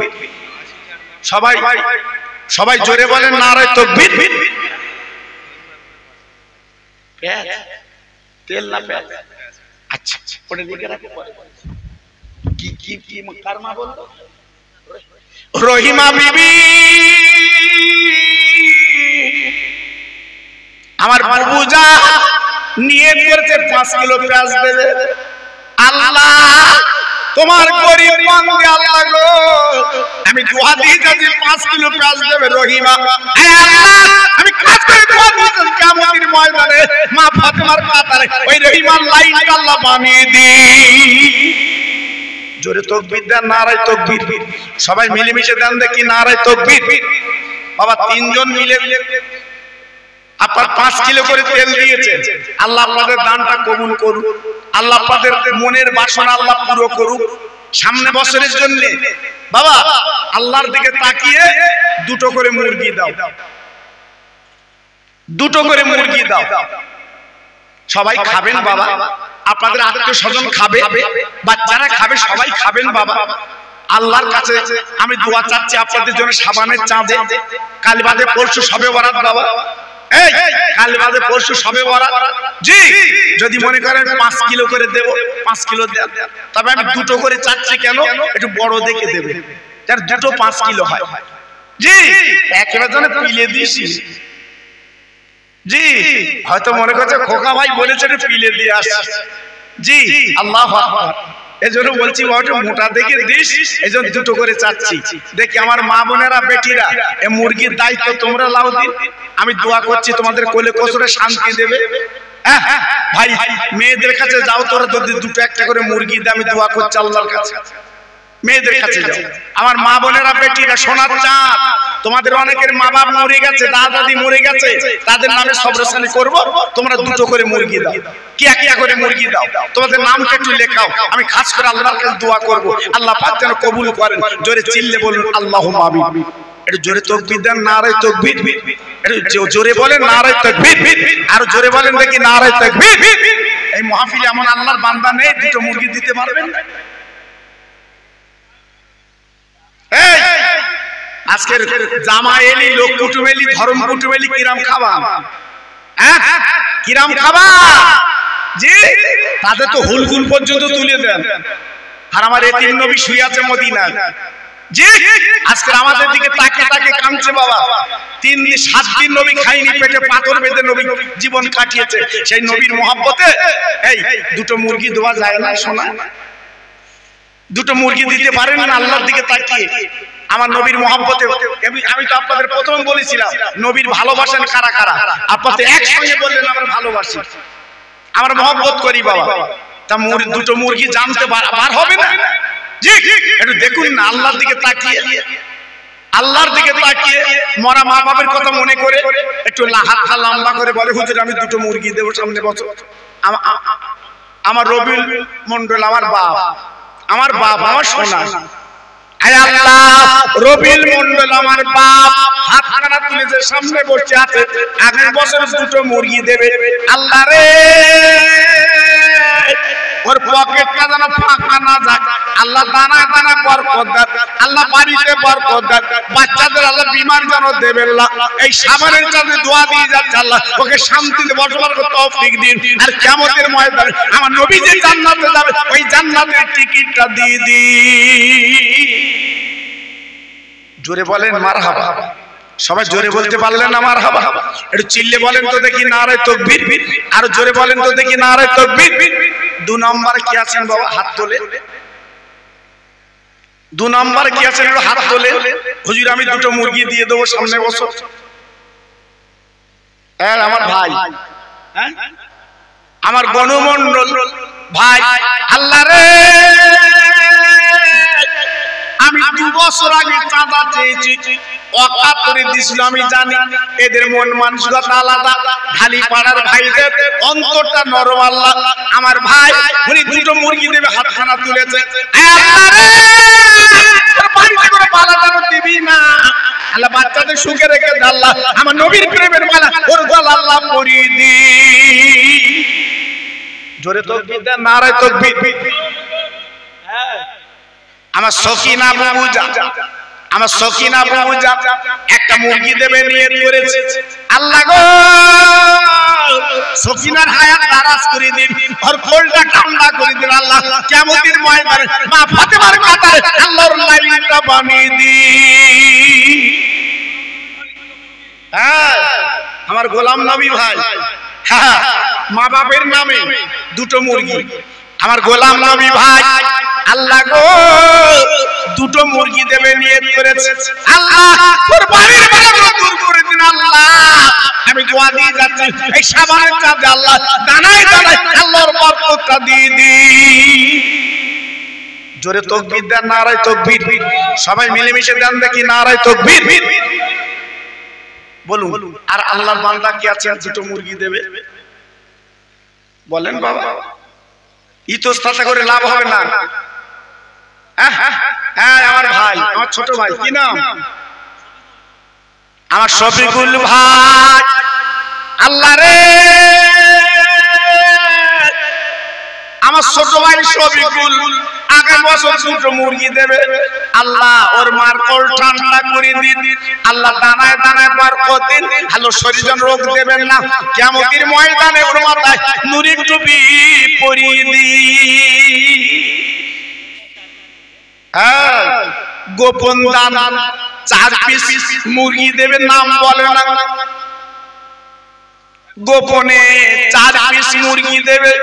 সবাই সবাই জোরে বলেন নারায়ে তাকবীর। তেল না পেঁয়াজ? আচ্ছা আচ্ছা, ওটা লিখে রাখো। কি কি কি কার মা বলতো? রহিমা বিবি আমার বাবুজা নিয়ত করেছে 5 কিলো পেঁয়াজ দেবে। আল্লাহ তোমার গরিব বান্দা আল্লাহ গো, আমি দোয়া দিয়ে যাচ্ছি 5 কিলো পেঁয়াজ দেবে রহিমা। হে আল্লাহ আমি কাজ করে দোয়া দিয়েছি কিয়ামতের ময়দানে মা ফাতেমার কাতারে ওই রহিমার লাইনটা আল্লাহ বানিয়ে দিন। জোরে তাকবীর দেন, নারায়ে তাকবীর। সবাই মিলেমিশে দেন দেখি নারায়ে তাকবীর। বাবা 3 জন মিলে আপনার 5 কিলো করে তেল দিয়েছে। আল্লাহ আপনাদের দানটা কবুল করুন, আল্লাহ আপনাদের মনের বাসনা আল্লাহ পুরো করুক। সামনে বছরের জন্য বাবা আল্লাহর দিকে তাকিয়ে 2টো করে মুরগি দাও, 2টো করে মুরগি দাও। সবাই খাবেন বাবা, আপনাদের আত্মীয় স্বজন খাবে, বাচ্চারা খাবে, সবাই খাবেন বাবা। আল্লাহর কাছে আমি দোয়া চাচ্ছি আপনাদের জন্য সাবানের চাঁদে, কাল বাদে পরশু শবে বরাত বাবা, এই কাল বাদে পরশু শবে বরাত। জি যদি মনে করেন 5 কিলো করে দেব, 5 কিলো দেন, তবে আমি 2টো করে চাচ্ছি। কেন? একটু বড় দেখে দেবে, যার 2টো 5 কিলো হয়। জি একেবারে যেন পিলে দিছি। জি হয়তো মনে করছে খোকা ভাই বলেছে পিলে দিয়ে আসছে। জি আল্লাহু আকবার। এজন্য বলছি ওটা মোটা দেখে দিস, এজন্য 2টো করে চাচ্ছি। দেখি আমার মা বোনেরা বেটিরা এই মুরগির দায়িত্ব তোমরা লাও দিন। আমি দোয়া করছি তোমাদের কোলে কোসরে শান্তি দেবে। ভাই মেয়েদের কাছে যাও, তোরা যদি 2টো একটা করে মুরগি দে, আমি দোয়া করছি আল্লাহর কাছে। মেয়েদের কাছে যাও, আমার মা বোনেরা বেটিরা সোনার চাঁদ, তোমাদের অনেকের মা বাপ মরে গেছে, দাদা দাদি মরে গেছে, তাদের নামে সবরসানি করব। তোমরা 2টো করে মুরগি দাও, কি একটা করে মুরগি দাও, তোমাদের নামটা একটু লেখাও। আমি খাস করে আল্লাহর কাছে দোয়া করব, আল্লাহ পাক যেন কবুল করেন। জোরে চিল্লে বলুন আল্লাহুম্মা আমিন। একটু জোরে তাকবীর দেন, নারায়ে তাকবীর। একটু জোরে বলেন নারায়ে তাকবীর। আর জোরে বলেন দেখি নারায়ে তাকবীর। এই মাহফিলে এমন আল্লাহর বান্দা নেই 2টো মুরগি দিতে পারবেন না। আজকের জামা এলি, লোক কুটুম এলি, ধর্ম কুটুম এলি, কিরাম খাবা, কিরাম খাবা। জি তাদের তো হুলকুল পর্যন্ত তুলে দেন। আর আমার এতিম নবী শুয়ে আছে মদিনায়। জি আজকে আমাদের দিকে তাকে তাকে কাঁদছে বাবা। 3 দিন 7 দিন নবী খাইনি, পেটে পাথর বেঁধে নবী জীবন কাটিয়েছে। সেই নবীর মহব্বতে এই দুটো মুরগি দেওয়া যায় না শোনা? দুটো মুরগি দিতে পারেন না আল্লাহর দিকে তাকিয়ে? আমার নবীর মহব্বতে আমি তো আপনাদের প্রথম বলেছিলাম নবীর ভালোবাসেন কারা কারা। আপনাদের একসঙ্গে বললেন আমরা ভালোবাসি, আমরা মহব্বত করি বাবা। তা দুটো মুরগি জানতে বার হবে না? জি একটু দেখুন না আল্লাহর দিকে তাকিয়ে, আল্লাহর দিকে তাকিয়ে মরা মা বাবার কথা মনে করে একটু হাতটা লম্বা করে বলে হুজুর আমি দুটো মুরগি দেবো সামনে বছর। আমার রবিউল মন্ডল আমার বাপ, আমার বাপ আমার সোনা। রবিউল মন্ডল আমার বাপ হাতখানা তুলেছে সামনে বসে আছে, আগের বছর দুটো মুরগি দেবে। আল্লাহ রে ওর পকেটটা যেন ফাঁকা না যায়, আল্লাহ দানা দানা বরকত দেন, আল্লাহ বাড়িতে বরকত দেন, বাচ্চাদের আল্লাহ বিমার যেন দেবেন না। এই সাবানের চাঁদে দোয়া দিয়ে যাচ্ছে আল্লাহ ওকে শান্তিতে বসবার তৌফিক দিন। আর কিয়ামতের ময়দানে আমার নবী যে জান্নাতে যাবে ওই জান্নাতের টিকিটটা দিয়ে দিন। জোরে বলেন মারহাবা। সবাই জোরে বলতে পারলেন না মারহাবা? একটু চিল্লে বলেন তো দেখি নারে তাকবীর। আর জোরে বলেন তো দেখি নারে তাকবীর। 2 নম্বর কি আছেন বাবা হাত তোলে? 2 নম্বর কি আছেন একটু হাত তোলে। হুজুর আমি দুটো মুরগি দিয়ে দেবো সামনে বছর। হ্যাঁ আমার ভাই, হ্যাঁ আমার গণমন্ডল ভাই। আল্লাহ রে আমি 2 বছর আগে চাঁদা চেয়েছি, ওয়াকাত করে দিছিল। আমি জানি এদের মন মানসিকতা আলাদা। ঢালি পাড়ার ভাইদের অন্তরটা নরম। আল্লাহ আমার ভাই উনি দুটো মুরগি দেবে, হাতখানা তুলেছে। আল্লাহ রে তোর বাড়িতে করে পালা যেন দিবি না আল্লাহ, বাচ্চাদের সুখে রেখে দে আল্লাহ। আমার নবীর প্রেমের মালা ওর গলা আল্লাহ পরিয়ে দি। জোরে তাকবীর দেন, নারে তাকবীর। হ্যাঁ আমার সকিনা বাবুজা, আমার সকিনা বাবুজা একটা মুরগি দেবে নিয়ত করেছে। আল্লাহ গো সকিনার হায়াত দারাজ করে দিন, ওর কোলটা ঠান্ডা করে দিন আল্লাহ। কিয়ামতের ময়দানে মা ফাতেমার কাতারে আল্লাহর লাইনটা বানিয়ে দিন। হ্যাঁ আমার গোলাম নবী ভাই, হ্যাঁ মা বাপের নামে দুটো মুরগি। আমার গোলাম নবী ভাই আল্লাহ গো দুটো মুরগি দেবে নিয়ত করেছে। আল্লাহ তোর বাড়ির বালা দূর করে দিন আল্লাহ। আমি দোয়া দিয়ে যাচ্ছি এই সাবানের চাঁদে আল্লাহ দানায় দানায় আল্লাহর বরকতটা দিয়ে দি। জোরে তাকবীর দেন, নারে তাকবীর। সবাই মিলেমিশে দেন দেখি নারে তাকবীর বলুন। আর আল্লাহর বান্দা কি আছে দুটো মুরগি দেবে? বলেন বাবা, ইতস্তা করে লাভ হবে না। হ্যাঁ আমার ভাই, আমার ছোট ভাই, কি নাম? আমার শফিকুল ভাই। আল্লাহ রে আমার ছোট ভাই শফিকুল আগের বছর দুটো মুরগি দেবে। আল্লাহ ওর মার কোল ঠান্ডা করে দিন আল্লাহ, দানায় দানায় বরকত দিন। ভালো শরীরে রোগ দেবেন না। কিয়ামতের ময়দানে ওর মাথায় নূরের টুপি পরিয়ে দিন। হ্যাঁ গোপন দান 4 পিস মুরগি দেবে, নাম বলে না। গোপনে 4 পিস মুরগি দেবে।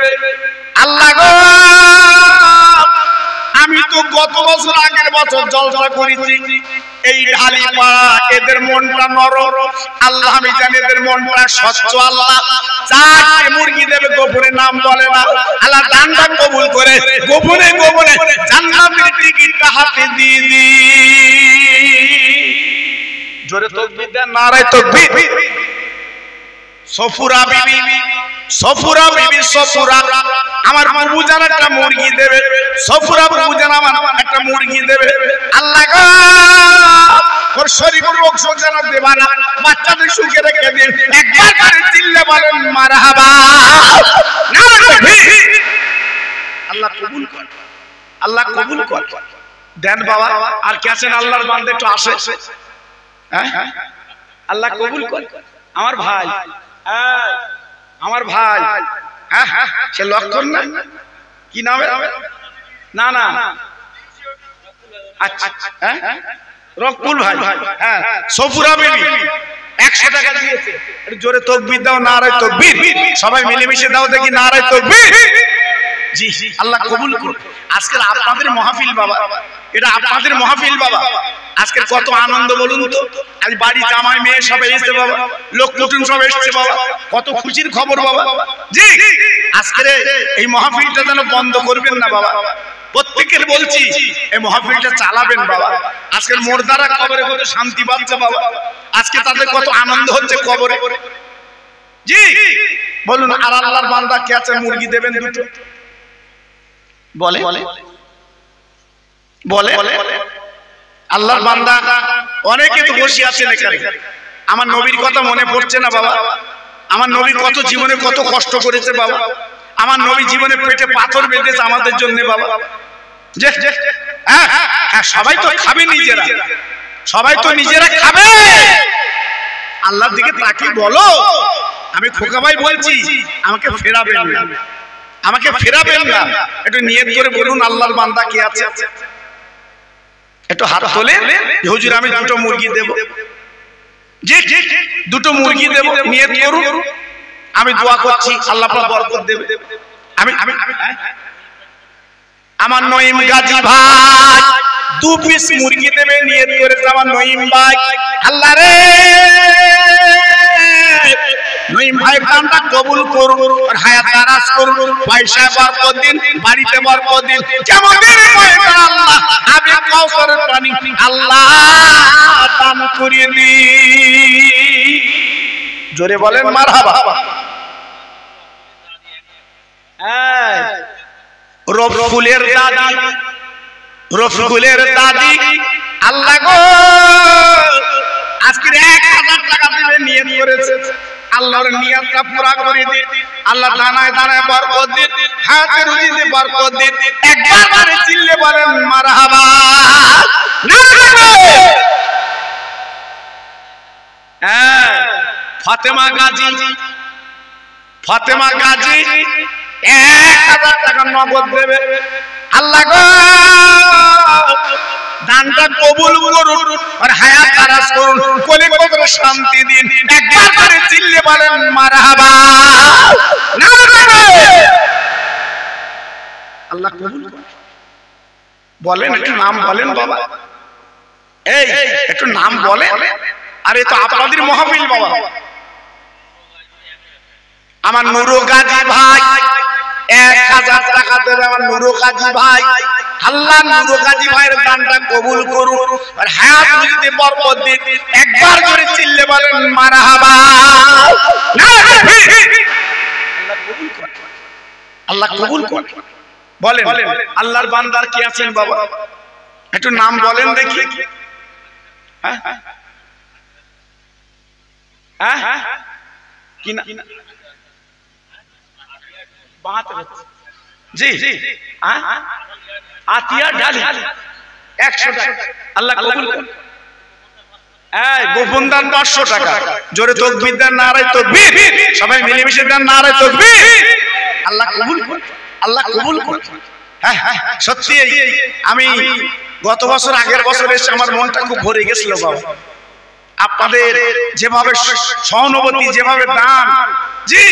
আল্লাহ গো আমি তো গত বছর আগের বছর জলসা করেছি এই ঢালি পাড়া, এদের মনটা নরম আল্লাহ, আমি জানি এদের মনটা স্বচ্ছ আল্লাহ। 4 মুরগি দেবে, গোপনে নাম বলে না আল্লাহ। দানটা কবুল করে গোপনে গোপনে জান্নাতের টিকিটটা হাতে দিয়ে দি। জোরে তাকবীর দেন, নারে তাকবীর। সফুরা বিবি, সফুরা বিবি, সফুরা আমার বুবুজান একটা মুরগি দেবে। সফুরা বুবুজান আমার একটা মুরগি দেবে। আল্লাহ গো ওর শরীরের রোগ শোক যেন দেবা না, বাচ্চাদের সুখে রেখে দিন। একবার করে চিল্লে বলেন মারহাবা। আল্লাহ কবুল কর, আল্লাহ কবুল কর। দেন বাবা। আর কে আছেন আল্লাহর বান্দা একটু আসে? হ্যাঁ আল্লাহ কবুল কর। আমার ভাই, আমার ভাই, হ্যাঁ সে লক্ষণ না, কি নামে? না না আচ্ছা হ্যাঁ রকবুল ভাই, হ্যাঁ সফুরা বেবি 100 টাকা দিয়েছে। একটু জোরে তাকবীর দাও, নারায়ে তাকবীর। সবাই মিলেমিশে দাও দেখি নারায়ে তাকবীর। জি আল্লাহ কবুল করুন। আজকে আপনাদের মাহফিল বাবা, এটা আপনাদের মাহফিল বাবা। আজকে কত আনন্দ বলুন তো। আজ বাড়ি জামাই মেয়ে সব এসেছে বাবা, লোক কুটুম সব এসেছে বাবা, কত খুশির খবর বাবা। জি আজকে এই মাহফিলটা যেন বন্ধ করবেন না বাবা। প্রত্যেকের বলছি এই মাহফিলটা চালাবেন বাবা। আজকের মোরদারা কবরে কত শান্তি পাচ্ছে বাবা, আজকে তাদের কত আনন্দ হচ্ছে কবরে। জি বলুন। আর আল্লাহর বান্দা কে আছে মুরগি দেবেন দুটো? বলে বলে আল্লাহর বান্দা অনেকে তো বসে আছেন এখানে। আমার নবীর কথা মনে পড়ছে না বাবা? আমার নবী কত জীবনে কত কষ্ট করেছে বাবা। আমার নবী জীবনে পেটে পাথর বেঁধেছে আমাদের জন্য বাবা। সবাই তো খাবে নিজেরা, সবাই তো নিজেরা খাবে। আল্লাহর দিকে তাকিয়ে বলো, আমি খোকা ভাই বলছি আমাকে ফেরাবেন না, আমাকে ফেরাবেন না। একটু নিয়ত করে বলুন আল্লাহর বান্দা কে আছে? একটু হাত তোলে, হুজুর আমি দুটো মুরগি দেব। জি দুটো মুরগি দেব, নিয়ত করুন। আমি দোয়া করছি আল্লাহ পাক বরকত দেবে। আমি আমার নঈম গাজী ভাই 2 পিস মুরগি দেবে, নিয়ত করেছে আমার নঈম ভাই। আল্লাহ রে নঈম ভাই দানটা কবুল করুন, আর হায়াত দারাজ করুন, পয়সা বরকত দিন, বাড়িতে বরকত দিন। কেমন দিন পয়সা আল্লাহ আমি কাউসারের পানি আল্লাহ দান করিয়ে দিন। জোরে বলেন মারহাবা। রফুলের দাদি, রফুলের দাদি আল্লাহ গো আজকে 1000 টাকা দিবে নিয়ত করেছে। আল্লাহর নিয়তটা পুরা করে দিন। আল্লাহ দানায় দানায় বরকত দিন, হাতে রুজিতে বরকত দিন। একবার করে চিল্লে বলেন মারহাবা। ফাতেমা গাজী, ফাতেমা গাজী 1000 টাকা নগদ দেবে। আল্লাহ গো দানটা কবুল করুন, আর হায়াত দারাজ করুন, কোলে কোলে শান্তি দিন। একবার করে চিল্লে বলেন মারহাবা। আল্লাহ কবুল করুন। বলেন একটু নাম বলেন বাবা, এই একটু নাম বলেন। আরে তো আপনাদের মাহফিল বাবা। আমার নুরু গাজী ভাই 1000 টাকা দেবে। আমার নুরু গাজী ভাই, আল্লাহ নুরু গাজী ভাইয়ের দানটা কবুল করুন, আর হায়াত রুজিতে বরকত দিন। একবার করে চিল্লে বলেন মারহাবা। আল্লাহ কবুল করুন। বলেন আল্লাহর বান্দার কি আছেন বাবা? একটু নাম বলেন দেখি। হ্যাঁ হ্যাঁ কি না? জি আতিয়া ডালি 100 টাকা। আল্লাহ কবুল করুন। গোপন দান 500 টাকা। জোরে তাকবীর দেন, নারায়ে তাকবীর। সবাই মিলেমিশে দেন নারায়ে তাকবীর। আল্লাহ কবুল করুন, আল্লাহ কবুল করুন। হ্যাঁ সত্যি আমি গত বছর আগের বছর এসে আমার মনটা খুব ভরে গেছিল বাবা। আপনাদের যেভাবে সহানুভূতি, যেভাবে দান, জি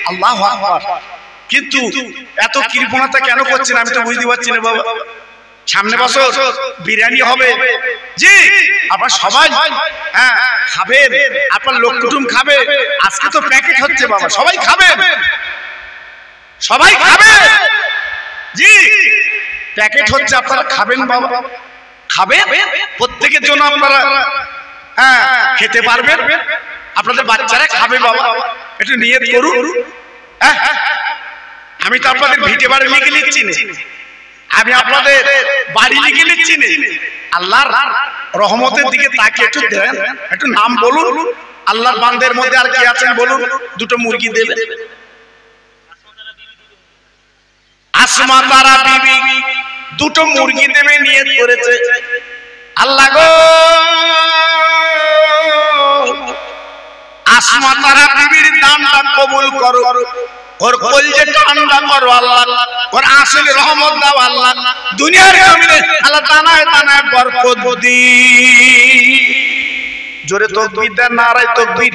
আল্লাহু আকবার। কিন্তু এত কৃপণতা কেন করছেন আমি তো বুঝতে পারছি না বাবা। সামনে বছর বিরিয়ানি হবে, জি আপনারা সবাই খাবেন, আপনার লোক কুটুম খাবে। আজকে তো প্যাকেট হচ্ছে বাবা, সবাই খাবেন, সবাই খাবেন। জি প্যাকেট হচ্ছে, আপনারা খাবেন বাবা, খাবেন। প্রত্যেকের জন্য আপনারা খেতে পারবেন, আপনাদের বাচ্চারা খাবে বাবা। একটু নিয়ত করুন। আমি তো আপনাদের ভিটে বাড়ি লিখে লিখছি না, আমি আপনাদের বাড়ি লিখে লিখছি না। আল্লাহর রহমতের দিকে তাকিয়ে একটু দেন, একটু নাম বলুন। আল্লাহর বান্দার মধ্যে আর কি আছেন বলুন? দুটো মুরগি দেবে। আসমা তারা বিবি দুটো মুরগি দেবে, নিয়ত করেছে। আল্লাহ গো আসমা তারা বিবির দানটা কবুল করো, ওর কলজে ঠান্ডা করো আল্লাহ, ওর আসলে রহমত দাও আল্লাহ, দুনিয়ার জমিনে আল্লাহ দানায় দানায় বরকত দি। জোরে তাকবীর দেন, নারায়ে তাকবীর।